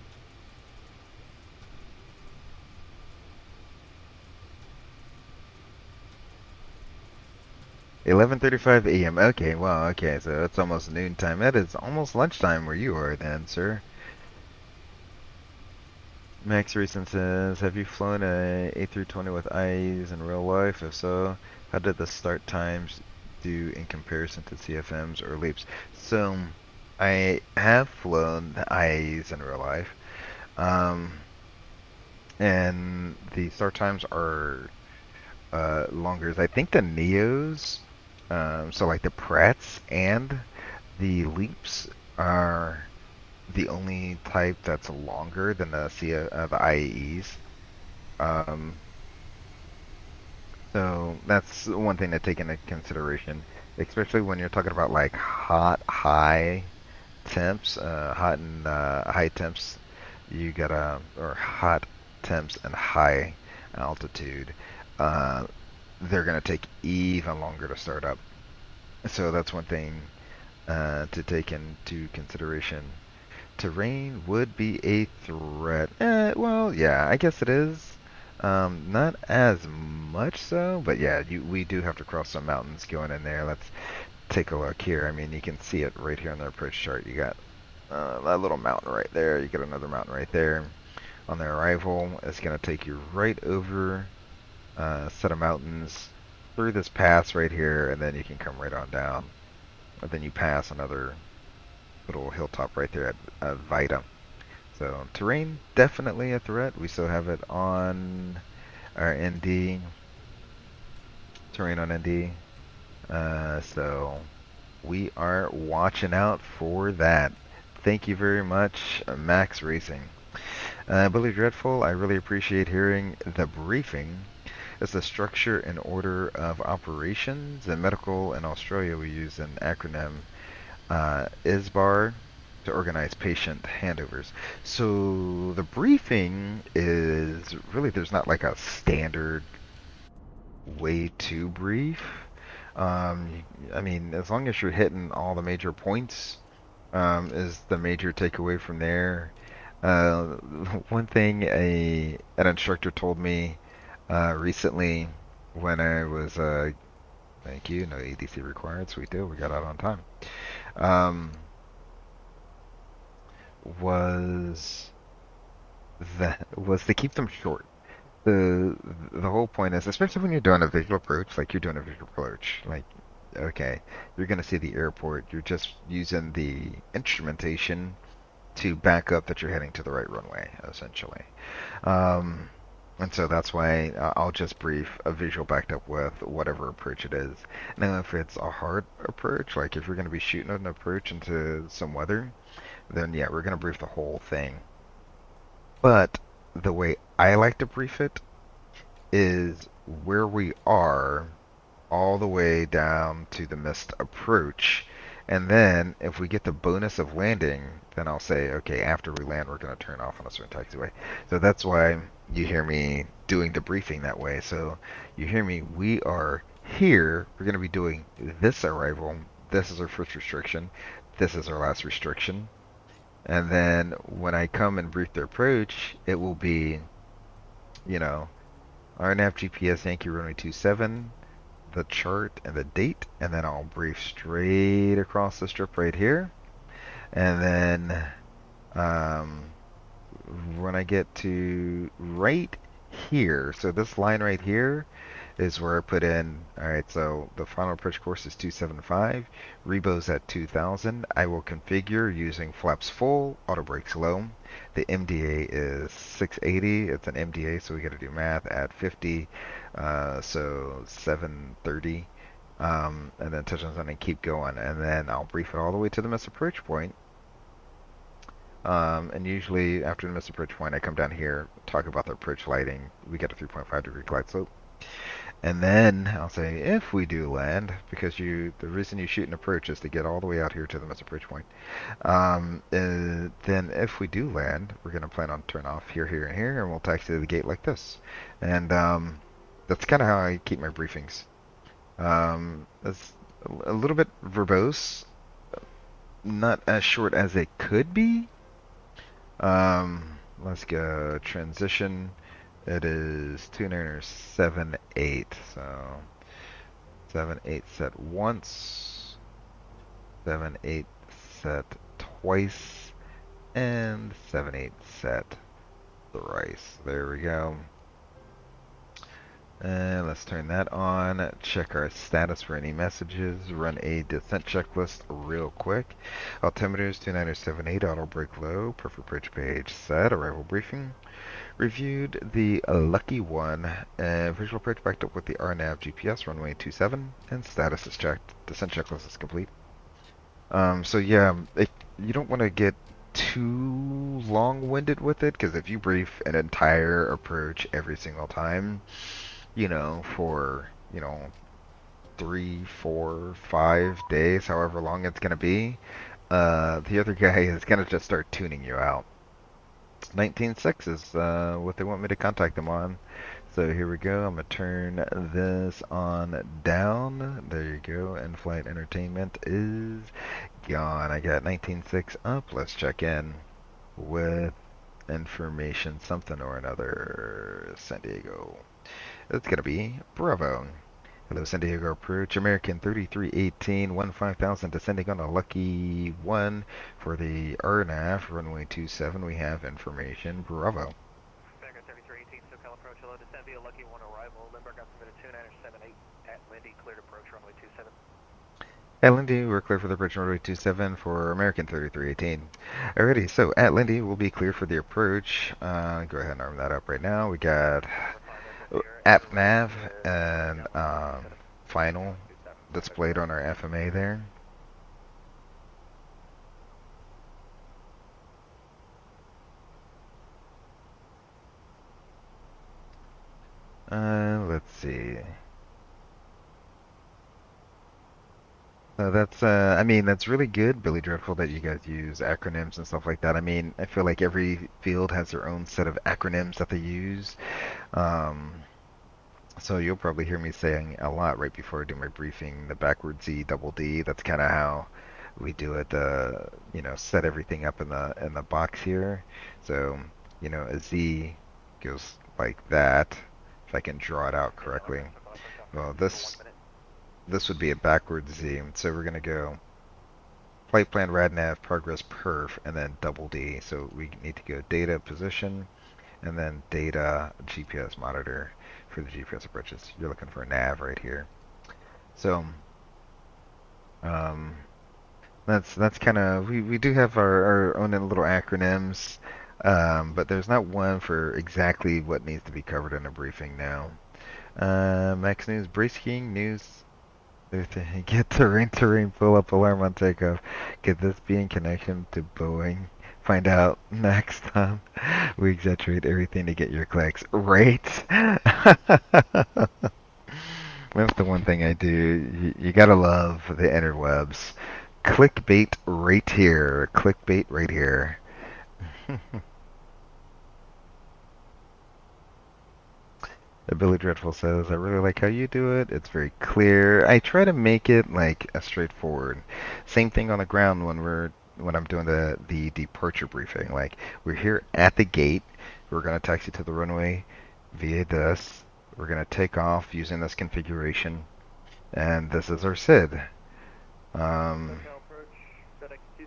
"11:35 a.m. Okay, wow, okay, so it's almost noontime. That is almost lunchtime where you are then, sir. Max Recent says, have you flown a A320 with IAs in real life? If so, how did the start times do in comparison to CFMs or leaps? So, I have flown the IAs in real life, um, and the start times are longer. I think the Neos, so like the Pratts and the Leaps are the only type that's longer than the IAEs. Um, so that's one thing to take into consideration, especially when you're talking about like hot, high temps, hot and high temps. You gotta, or hot temps and high altitude. Uh, they're gonna take even longer to start up. So that's one thing to take into consideration. Terrain would be a threat. Well, yeah, I guess it is. Not as much so, but yeah, we do have to cross some mountains going in there. Let's take a look here. I mean, you can see it right here on the approach chart. You got that little mountain right there. You got another mountain right there. On the arrival, it's going to take you right over a set of mountains through this pass right here, and then you can come right on down. And then you pass another little hilltop right there at Vita. So terrain, definitely a threat. We still have it on our ND, terrain on ND. So we are watching out for that. Thank you very much, Max Racing. Billy Dreadful, I really appreciate hearing the briefing. It's the structure and order of operations. In medical in Australia, we use an acronym ISBAR to organize patient handovers. So the briefing is really, there's not like a standard way to brief. I mean, as long as you're hitting all the major points, is the major takeaway from there. Uh, One thing an instructor told me recently when I was thank you, no ADC required, sweet deal, we got out on time. Um, was was to keep them short. The whole point is, especially when you're doing a visual approach, like you're doing a visual approach, like okay, you're gonna see the airport. You're just using the instrumentation to back up that you're heading to the right runway, essentially. Um, and so that's why I'll just brief a visual backed up with whatever approach it is. Now, if it's a hard approach, like if you're going to be shooting an approach into some weather, then yeah, we're going to brief the whole thing. But the way I like to brief it is where we are all the way down to the missed approach. And then if we get the bonus of landing, then I'll say, okay, after we land, we're going to turn off on a certain taxiway. So that's why you hear me doing the briefing that way. So you hear me, we are here. We're going to be doing this arrival. This is our first restriction. This is our last restriction. And then when I come and brief the approach, it will be, you know, RNAV GPS Yankee Runway 27, the chart and the date, and then I'll brief straight across the strip right here. And then when I get to right here, so this line right here is where I put in, alright, so the final approach course is 275, Rebo's at 2000. I will configure using flaps full, auto brakes low. The MDA is 680, it's an MDA, so we got to do math at 50, so 730. and then touch on and keep going, and then I'll brief it all the way to the missed approach point. And usually after the missed approach point, I come down here, talk about the approach lighting. We get a 3.5-degree glide slope. And then I'll say, if we do land, because the reason you shoot an approach is to get all the way out here to the missed approach point. Then if we do land, we're going to plan on turn off here, here, and here, and we'll taxi to the gate like this. And that's kind of how I keep my briefings. It's a little bit verbose, not as short as it could be. Let's go transition. It is 278, so 7-8 set once, 7-8 set twice, and 7-8 set thrice. There we go. And let's turn that on. Check our status for any messages. Run a descent checklist real quick. Altimeters 2978, auto brake low, perfect approach page set, arrival briefing. Reviewed the Lucky One, visual approach backed up with the RNAV GPS, runway 27, and status is checked. Descent checklist is complete. So yeah, you don't want to get too long-winded with it, because if you brief an entire approach every single time, for, 3, 4, 5 days, however long it's going to be, the other guy is going to just start tuning you out. 19.6 is what they want me to contact them on. So here we go. I'm going to turn this on down. There you go. In-flight entertainment is gone. I got 19.6 up. Let's check in with information something or another. San Diego. It's going to be Bravo. Hello, San Diego approach. American 3318, 15,000 descending on a Lucky One for the RNAV, runway 27. We have information. Bravo. American 3318, SoCal approach. Hello, descend via Lucky One arrival. Limburg altimeter 2978 at Lindy, cleared approach runway 27. At Lindy, we're clear for the approach runway 27 for American 3318. Alrighty, so at Lindy, we'll be clear for the approach. Go ahead and arm that up right now. We got app nav and final displayed on our FMA there. Let's see. So that's, that's really good, Billy Dreadful, that you guys use acronyms and stuff like that. I mean, I feel like every field has their own set of acronyms that they use. So you'll probably hear me saying a lot right before I do my briefing, the backward Z, double D. That's kind of how we do it. Set everything up in the box here. So, a Z goes like that, if I can draw it out correctly. Well, this would be a backward Z. So we're gonna go flight plan, radnav, progress, perf, and then double D. So we need to go data, position, and then data, GPS monitor for the GPS approaches. You're looking for a nav right here. So that's kind of, we do have our own little acronyms, but there's not one for exactly what needs to be covered in a briefing now. Max News, braking news. Get terrain, pull up alarm on takeoff. Could this be in connection to Boeing? Find out next time. We exaggerate everything to get your clicks. Right? That's the one thing I do. You gotta love the interwebs. Clickbait right here. Clickbait right here. Billy Dreadful says, I really like how you do it. It's very clear. I try to make it like a straightforward. Same thing on the ground when I'm doing the departure briefing. Like, we're here at the gate. We're gonna taxi to the runway via this. We're gonna take off using this configuration, and this is our SID.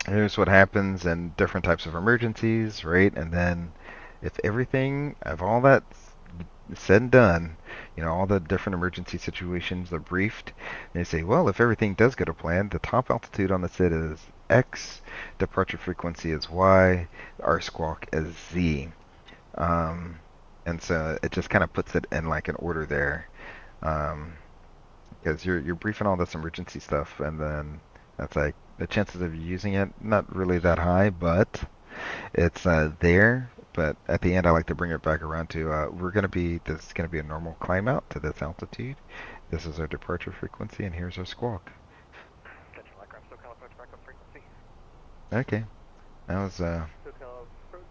Here's what happens in different types of emergencies, right? And then if all that's said and done, all the different emergency situations are briefed, and they say, well, if everything does go to plan, the top altitude on the SID is X, departure frequency is Y, our squawk is Z. And so it just kind of puts it in like an order there. because you're briefing all this emergency stuff, and then that's like the chances of you using it not really that high, but it's there. But at the end, I like to bring it back around to this is gonna be a normal climb out to this altitude. This is our departure frequency, and here's our squawk. Attention, aircraft, SoCal approach, backup frequency. Okay, that was SoCal approach,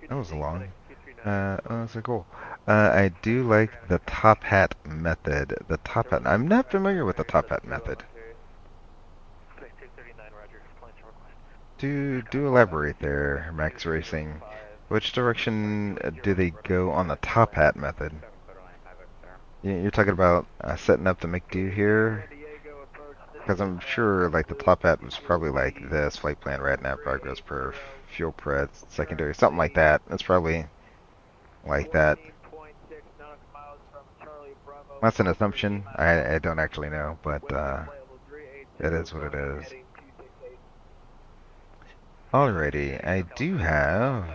good that was evening, long. FedEx 239. Oh, so cool. I do like the top hat method. The top hat. I'm not familiar with the top hat method. FedEx 239, roger, points request. Do elaborate there, Max Racing. Which direction do they go on the top hat method? You're talking about setting up the McDo here? Because I'm sure like the top hat was probably like this: flight plan, rad nav, progress, perf, fuel preds, secondary, something like that. That's probably like that. That's an assumption. I don't actually know, but it is what it is. Alrighty, I do have.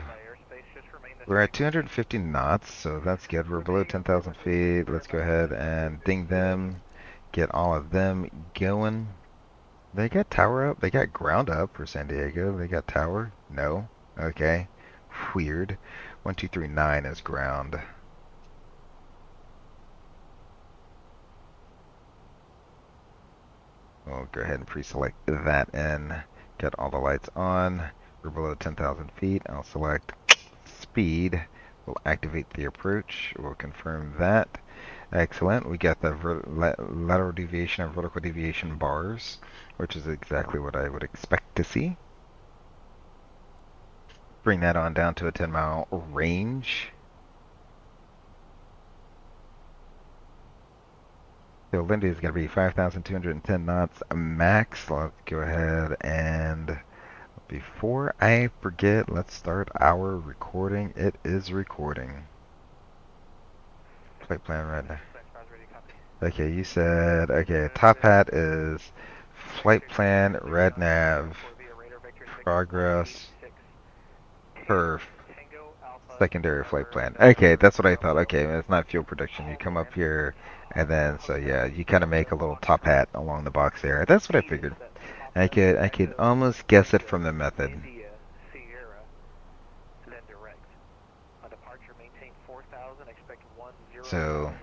We're at 250 knots, so that's good. We're below 10,000 feet. Let's go ahead and ding them. Get all of them going. They got tower up. They got ground up for San Diego. They got tower. No. Okay. Weird. 1239 is ground. We'll go ahead and pre-select that in. Get all the lights on. We're below 10,000 feet. I'll select speed. We'll activate the approach. We'll confirm that. Excellent. We got the lateral deviation and vertical deviation bars, which is exactly what I would expect to see. Bring that on down to a 10-mile range. So Lindy is going to be 5,210 knots max. Let's go ahead and before I forget, let's start our recording. It is recording. Flight plan right now. Okay, you said, okay, top hat is flight plan, red nav, progress, perf, secondary flight plan. Okay, that's what I thought. Okay, it's not fuel prediction. You come up here, and then, so yeah, you kind of make a little top hat along the box there. That's what I figured. I could almost guess it from the method. So,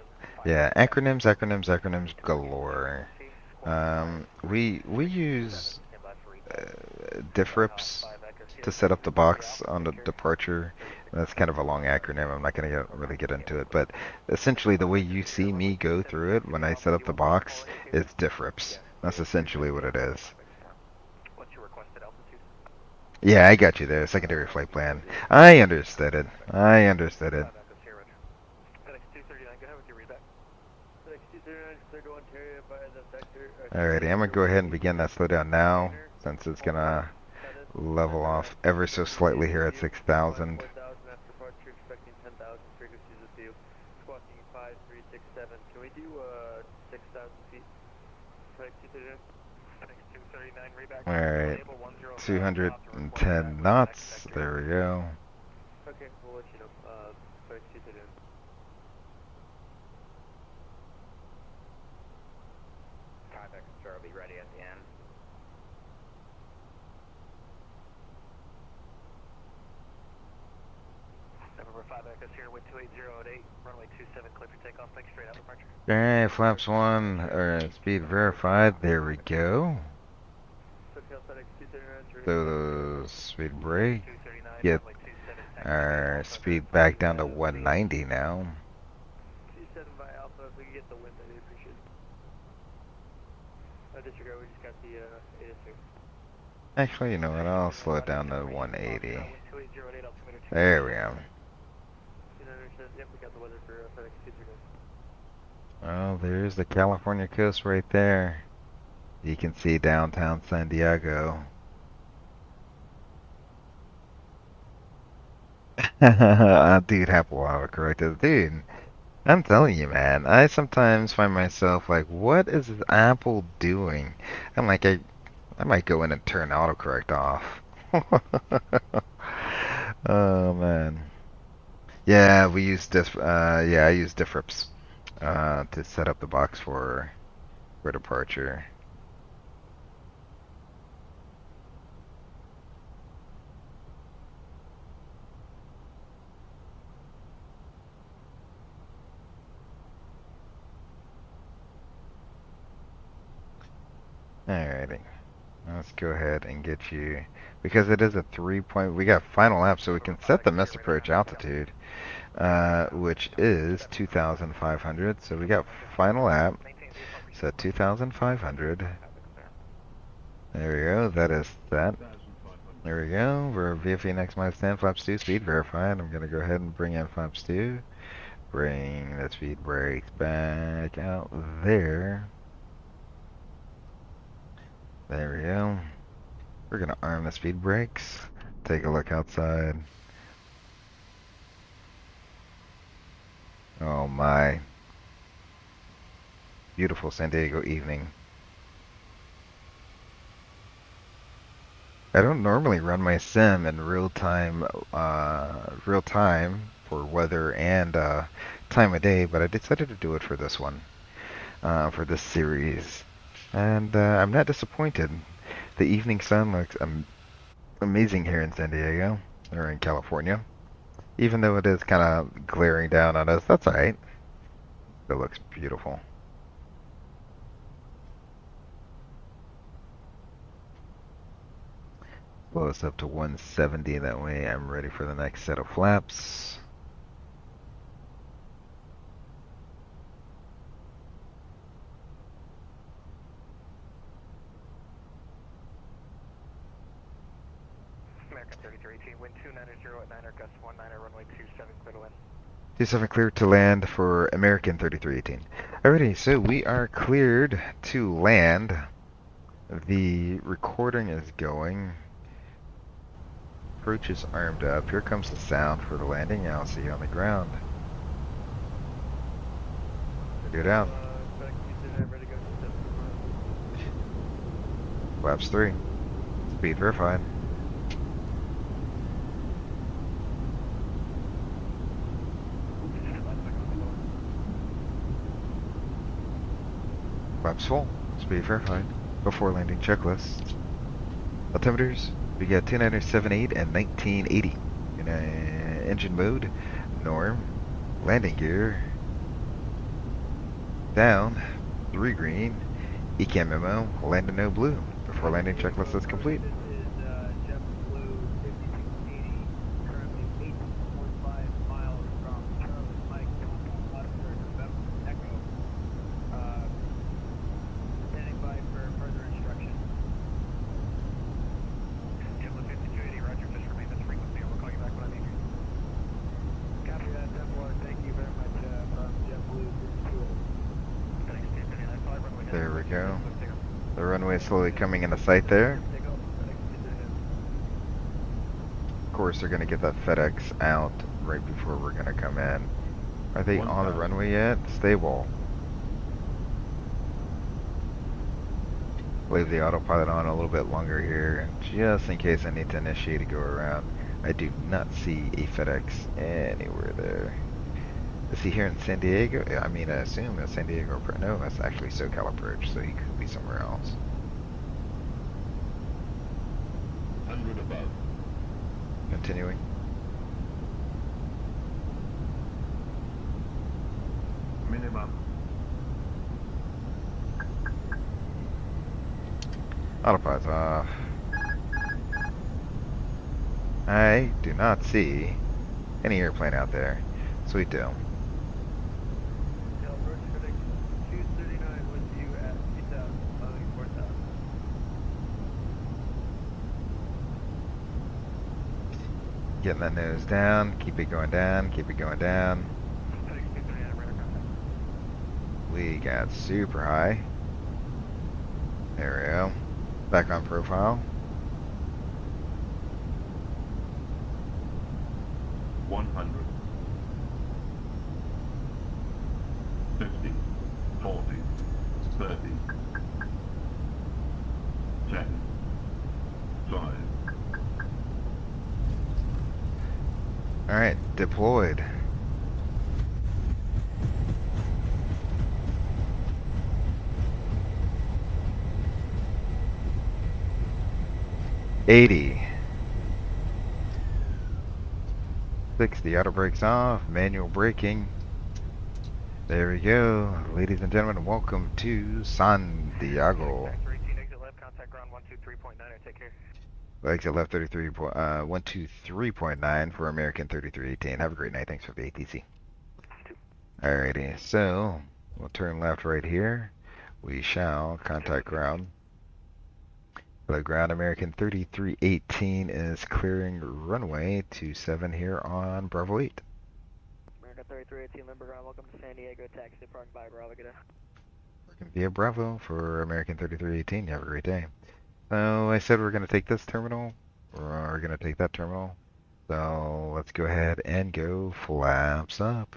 yeah, acronyms galore. We use diffrips to set up the box on the departure. That's kind of a long acronym. I'm not going to really get into it, but essentially the way you see me go through it when I set up the box is diffrips. That's essentially what it is. Yeah, I got you there. Secondary flight plan. I understood it. I understood it. Alrighty, I'm gonna go ahead and begin that slowdown now, since it's gonna level off ever so slightly here at 6,000. Can we do 6,000 feet? Alright, 210 knots. There we go. Okay, we'll let you know. Contact star will be ready at the end. November 5 Echoes here, wind 280 runway 27, clear for takeoff, thanks, straight out departure. Alright, flaps 1, speed verified. There we go. So, speed brake. Get our speed back down to 190 now. 27 by Alpha, if we can get the wind, I'd appreciate it. Disregard, we just got the AS2. Actually, you know what? I'll slow it down to 180. There we go. Oh, there's the California coast right there. You can see downtown San Diego. Dude, Apple autocorrected. Dude, I'm telling you, man. I sometimes find myself like, what is Apple doing? I'm like, I might go in and turn autocorrect off. Oh man. Yeah, I use diffrips to set up the box for for departure. Alrighty. Let's go ahead and get you, because it is a 3 point, we got final lap, so we can set the missed approach altitude, which is 2,500. So we got final lap, set 2,500. There we go, that is set. There we go, we're VFE next minus 10, flaps 2, speed verified. I'm going to go ahead and bring in flaps 2. Bring the speed brakes back out there. There we go. We're going to arm the speed brakes. Take a look outside. Oh my. Beautiful San Diego evening. I don't normally run my sim in real time for weather and time of day, but I decided to do it for this one, for this series. And I'm not disappointed. The evening sun looks amazing here in San Diego, or in California. Even though it is kind of glaring down on us, that's alright. It looks beautiful. Blow us up to 170, that way I'm ready for the next set of flaps. American 3318, wind 290 at 9er, gust 19er, runway 27, clear to land. 27 cleared to land for American 3318. Alrighty, so we are cleared to land. The recording is going. Approach is armed up. Here comes the sound for the landing. I'll see you on the ground. Go down. Flaps 3. Speed verified. Flaps full. Speed verified. Before landing checklist. Altimeters. We got 2978 and 1980. In engine mode. Norm. Landing gear. Down. 3 green. ECAM memo. Landing no blue. Before landing checklist is complete. There we go. The runway is slowly coming into sight there. Of course, they're going to get that FedEx out right before we're going to come in. Are they on the runway yet? Stable. Leave the autopilot on a little bit longer here, just in case I need to initiate a go around. I do not see a FedEx anywhere there. Is he here in San Diego? I mean, I assume that's San Diego. No, that's actually SoCal approach, so he could be somewhere else. 100 above. Continuing. Minimum. Autopilot's off. I do not see any airplane out there. Sweet deal. Getting that nose down, keep it going down, keep it going down. We got super high. There we go. Back on profile. 100. 50. 40. 30. 10. 5. Alright, deployed. . 80. 60, auto brakes off, manual braking. There we go. Ladies and gentlemen, welcome to San Diego. Exit left, contact ground 123.9, take care. Exit left 123.9 for American 3318. Have a great night. Thanks for the ATC. Alrighty, so we'll turn left right here. We shall contact ground. The ground American 3318 is clearing runway 27 here on Bravo 8. American 3318, Limburg ground, welcome to San Diego, taxi departing by Bravo, good day. Working via Bravo for American 3318. You have a great day. So I said we're going to take this terminal, or we're going to take that terminal. So let's go ahead and go flaps up.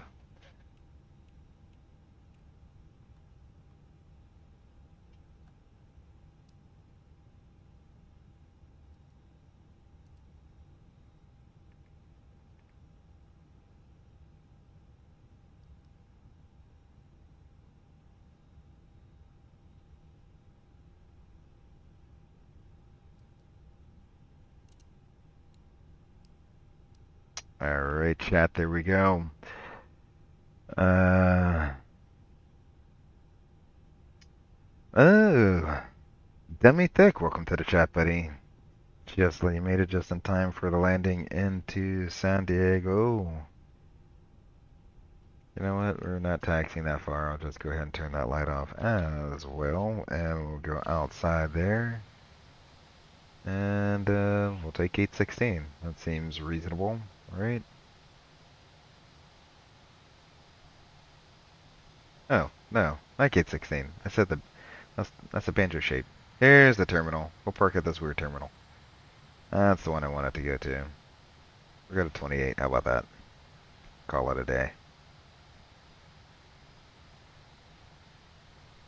Alright, chat, there we go. Oh, Demi Thick, welcome to the chat, buddy. Just you made it just in time for the landing into San Diego. You know what? We're not taxiing that far. I'll just go ahead and turn that light off as well, and we'll go outside there. And we'll take 816. That seems reasonable, right? Oh, no, like 816. I said that's a banjo shape. Here's the terminal. We'll park at this weird terminal. That's the one I wanted to go to. We'll go to 28. How about that? Call it a day.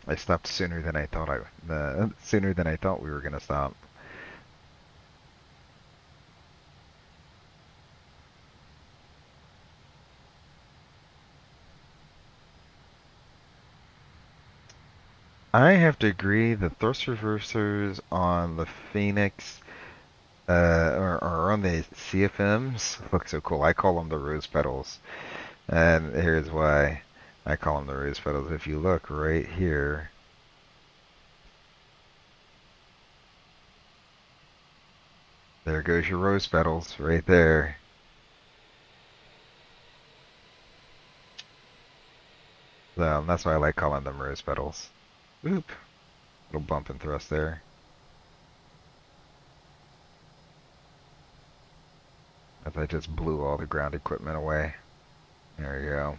I stopped sooner than I thought sooner than I thought we were gonna stop. I have to agree, the thrust reversers on the Fenix or on the CFMs look so cool. I call them the rose petals. And here's why I call them the rose petals. If you look right here, there goes your rose petals right there. So that's why I like calling them rose petals. Oop. Little bump and thrust there. As I just blew all the ground equipment away. There you go.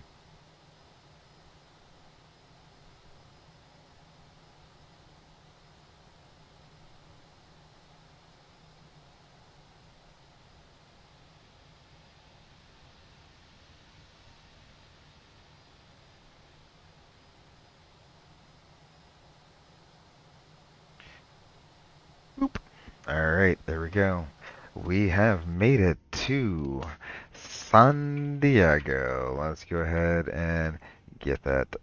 Oop. Alright, there we go. We have made it to San Diego. Let's go ahead and get that.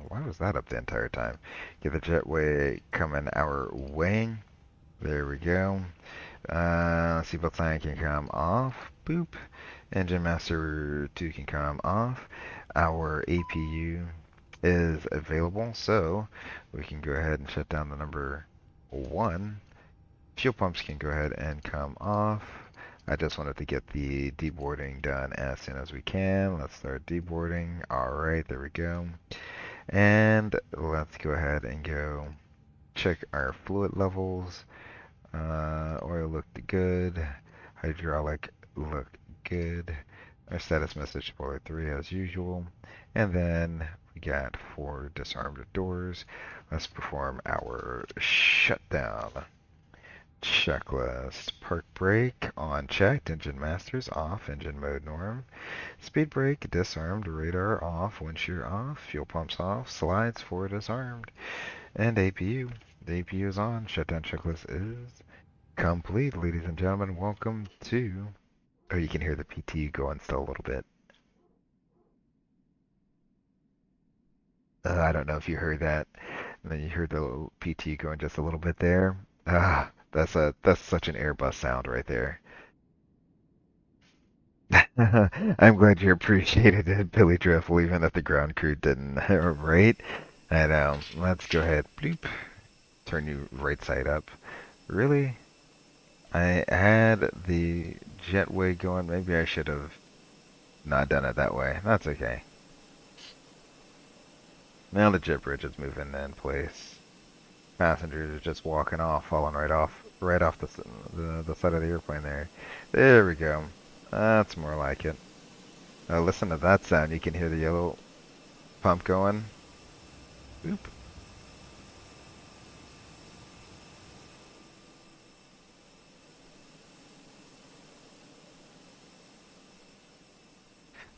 Why was that up the entire time? Get the jetway coming our way. There we go. Seatbelt sign can come off. Boop. Engine master 2 can come off. Our APU is available, so we can go ahead and shut down the number 1. Fuel pumps can go ahead and come off. I just wanted to get the deboarding done as soon as we can. Let's start deboarding. Alright, there we go. And let's go ahead and go check our fluid levels. Oil looked good. Hydraulic looked good. Our status message spoiler 3 as usual. And then we got 4 disarmed doors. Let's perform our shutdown checklist. Park brake on checked. Engine masters off. Engine mode norm. Speed brake disarmed. Radar off. Wind shear off. Fuel pumps off. Slides forward disarmed. And APU. The APU is on. Shutdown checklist is complete. Ladies and gentlemen, welcome to... Oh, you can hear the PTU going still a little bit. I don't know if you heard that. And then you heard the little PTU going just a little bit there. That's such an Airbus sound right there. I'm glad you appreciated it, Billy Driffle, even if the ground crew didn't. Right? I know. Let's go ahead. Bloop. Turn you right side up. Really? I had the jetway going. Maybe I should have not done it that way. That's okay. Now the jet bridge is moving in place. Passengers are just walking off, falling right off the side of the airplane there. There we go. That's more like it. Listen to that sound. You can hear the yellow pump going. Oop.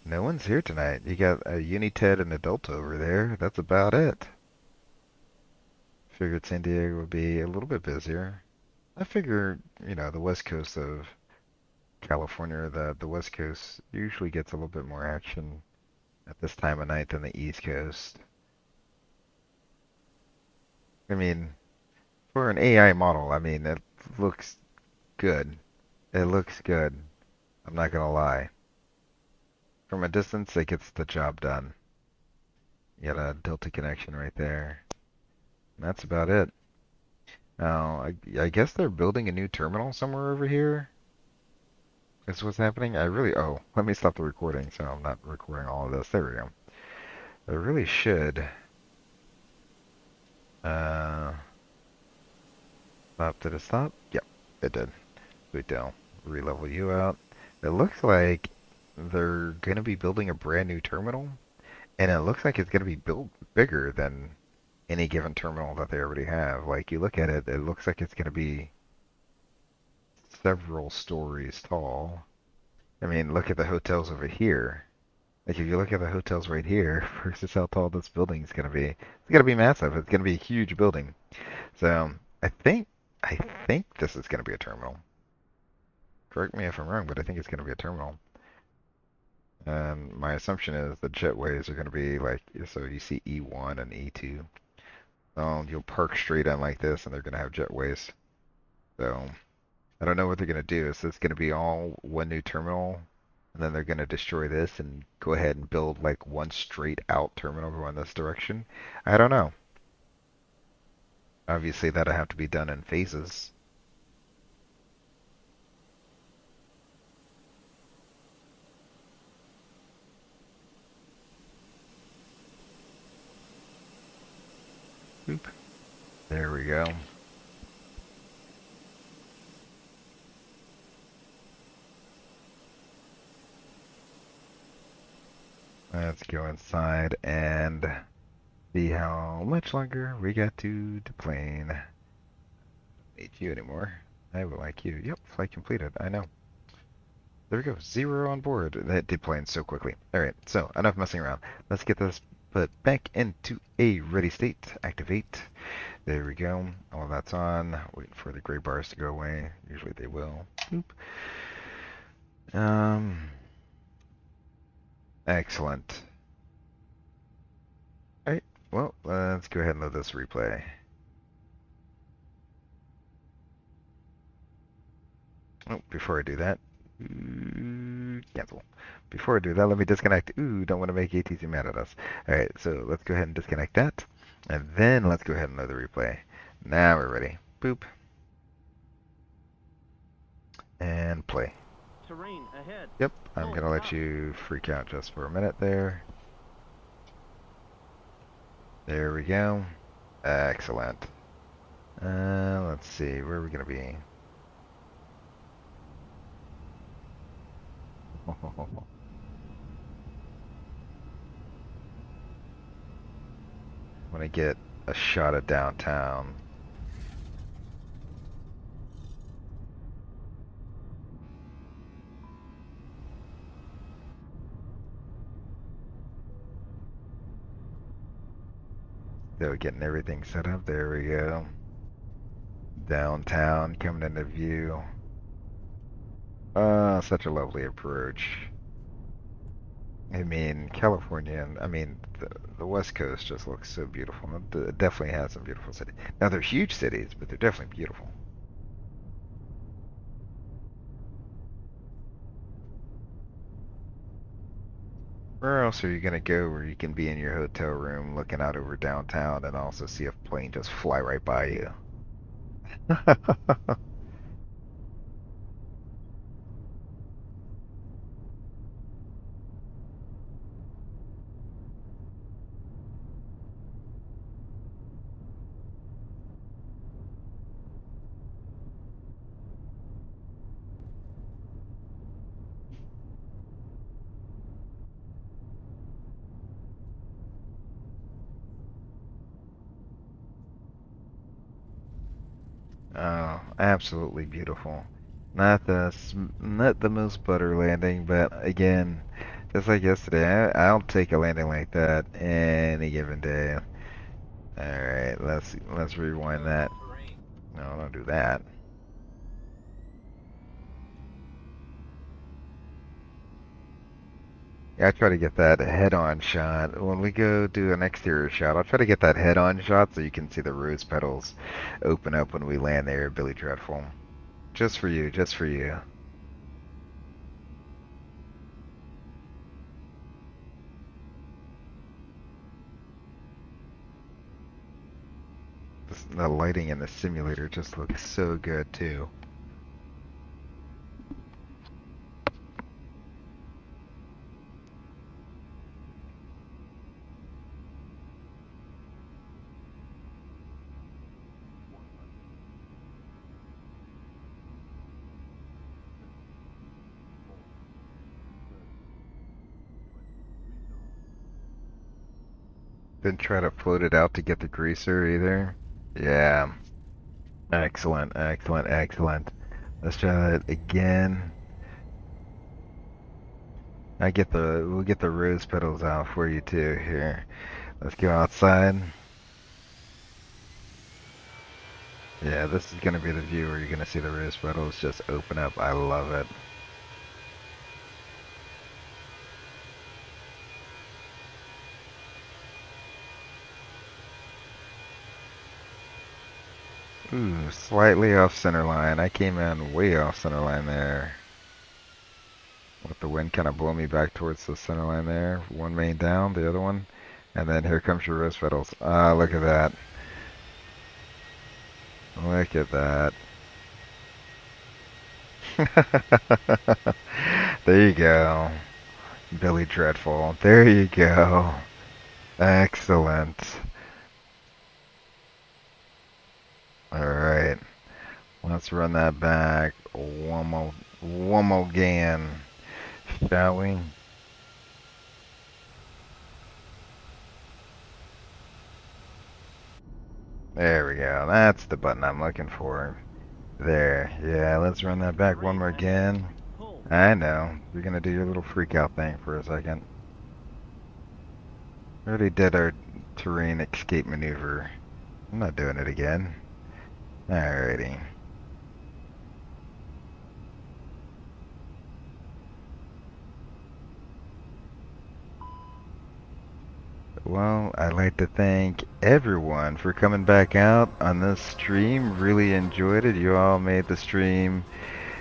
No one's here tonight. You got a United and a Delta over there. That's about it. Figured San Diego would be a little bit busier. I figure, the west coast of California, the west coast usually gets a little bit more action at this time of night than the east coast. I mean, for an AI model, I mean, it looks good. It looks good. I'm not gonna lie. From a distance, it gets the job done. You got a Delta connection right there. And that's about it. Now, I guess they're building a new terminal somewhere over here. Is what's happening? Oh, let me stop the recording so I'm not recording all of this. There we go. I really should. Stop, did it stop? Yep, it did. Sweet deal. Re-level you out. It looks like they're going to be building a brand new terminal, and it looks like it's going to be built bigger than any given terminal that they already have. Like, you look at it, it looks like it's going to be several stories tall. I mean, look at the hotels over here. Like, if you look at the hotels right here versus how tall this building is going to be, it's going to be massive. It's going to be a huge building. So, I think this is going to be a terminal. Correct me if I'm wrong, but I think it's going to be a terminal. And my assumption is the jetways are going to be like, so you see E1 and E2. You'll park straight in like this, and they're going to have jetways. So, I don't know what they're going to do. Is this going to be all one new terminal, and then they're going to destroy this and go ahead and build like one straight out terminal going this direction? I don't know. Obviously, that'll have to be done in phases. Boop. There we go. Let's go inside and see how much longer we got to deplane. Need you anymore. I would like you. Yep, flight completed. I know. There we go. 0 on board. That deplaned so quickly. Alright, so enough messing around. Let's get this put back into a ready state. Activate. There we go. All that's on. Waiting for the gray bars to go away. Usually they will. Boop. Excellent. Alright, well, let's go ahead and load this replay. Oh, before I do that, cancel. Before I do that, let me disconnect. Ooh, don't want to make ATC mad at us. Alright, so let's go ahead and disconnect that. And then let's go ahead and load the replay. Now we're ready. Boop. And play. Terrain ahead. Yep, I'm going to let you freak out just for a minute there. There we go. Excellent. Let's see, where are we going to be? Want to get a shot of downtown. So getting everything set up. There we go. Downtown coming into view. Such a lovely approach. I mean, California, and I mean, the West Coast just looks so beautiful. It definitely has some beautiful cities. Now, they're huge cities, but they're definitely beautiful. Where else are you gonna go where you can be in your hotel room looking out over downtown and also see a plane just fly right by you? Oh, absolutely beautiful. Not the most butter landing, but again, just like yesterday, I'll take a landing like that any given day. All right, let's rewind that. Terrain. No, don't do that. Yeah, I try to get that head-on shot. When we go do an exterior shot, I'll try to get that head-on shot so you can see the rose petals open up when we land there, Billy Dreadful. Just for you, just for you. The lighting in the simulator just looks so good too. Didn't try to float it out to get the greaser either. Yeah. Excellent, excellent, excellent. Let's try that again. We'll get the rose petals out for you too here. Let's go outside. Yeah, this is gonna be the view where you're gonna see the rose petals just open up. I love it. Ooh, slightly off center line. I came in way off center line there. Let the wind kind of blow me back towards the center line there. One main down, the other one. And then here comes your rose petals. Ah, look at that. Look at that. There you go. Billy Dreadful. There you go. Excellent. Alright. Let's run that back one more again. Shall we? There we go. That's the button I'm looking for. There. Yeah, let's run that back one more again. Pull. I know. You're gonna do your little freak out thing for a second. We already did our terrain escape maneuver. I'm not doing it again. Alrighty. Well, I'd like to thank everyone for coming back out on this stream. Really enjoyed it. You all made the stream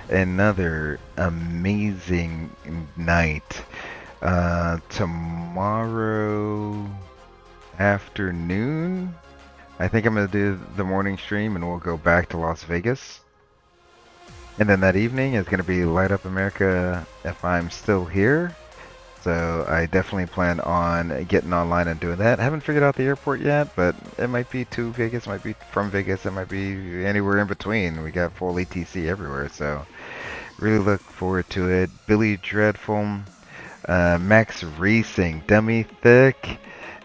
another amazing night. Tomorrow afternoon, I think I'm going to do the morning stream and we'll go back to Las Vegas. And then that evening is going to be Light Up America if I'm still here. So I definitely plan on getting online and doing that. I haven't figured out the airport yet, but it might be to Vegas, it might be from Vegas, it might be anywhere in between. We got full ATC everywhere, so really look forward to it. Billy Dreadful, Max Racing, Dummy Thick,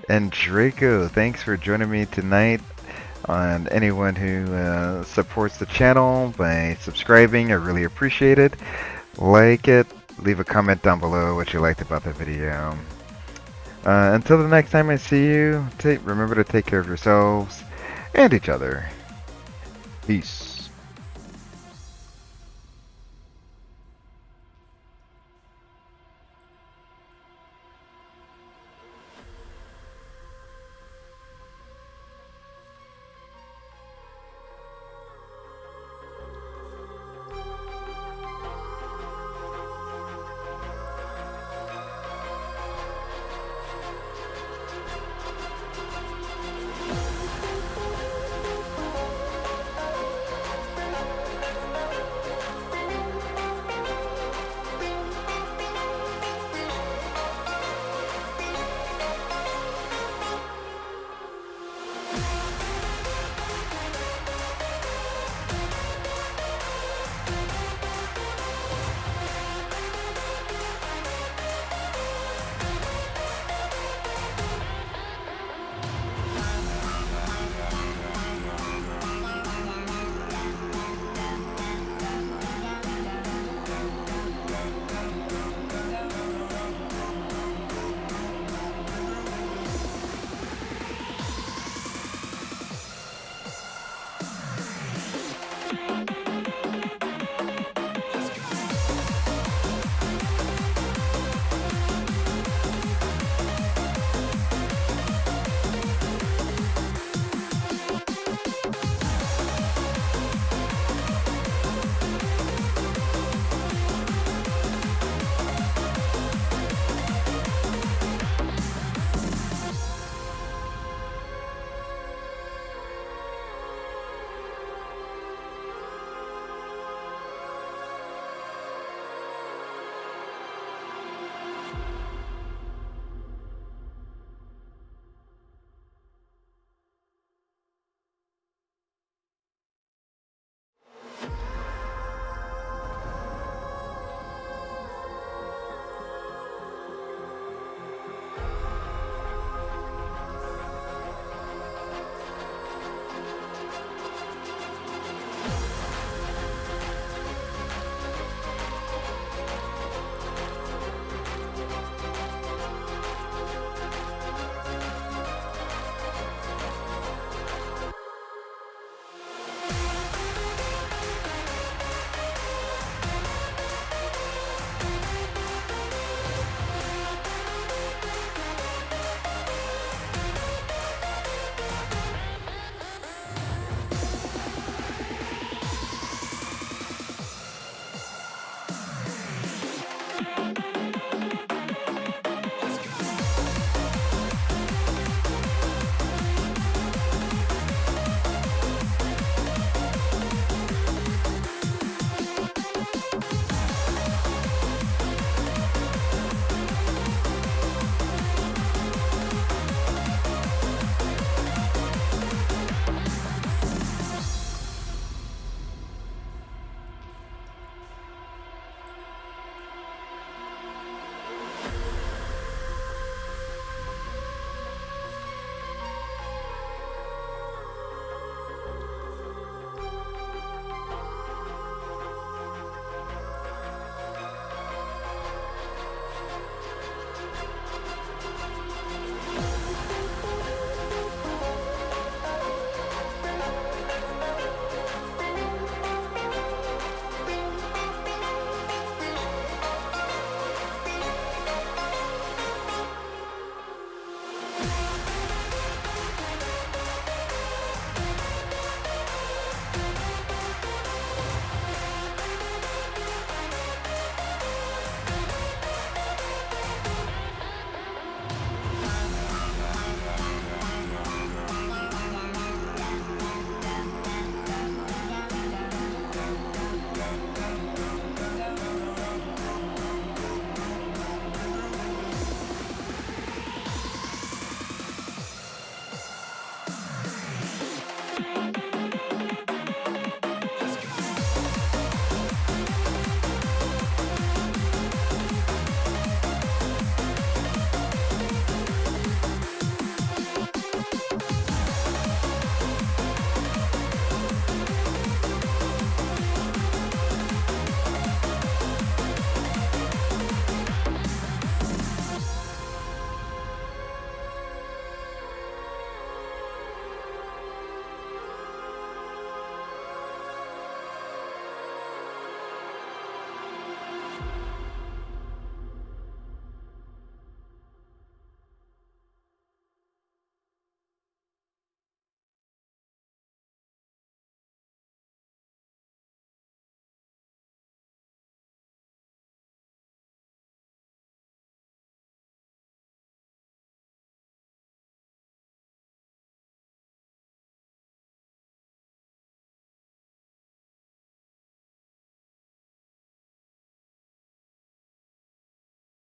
and Draco, thanks for joining me tonight. And anyone who supports the channel by subscribing, I really appreciate it. Like it. Leave a comment down below what you liked about the video. Until the next time I see you, remember to take care of yourselves and each other. Peace.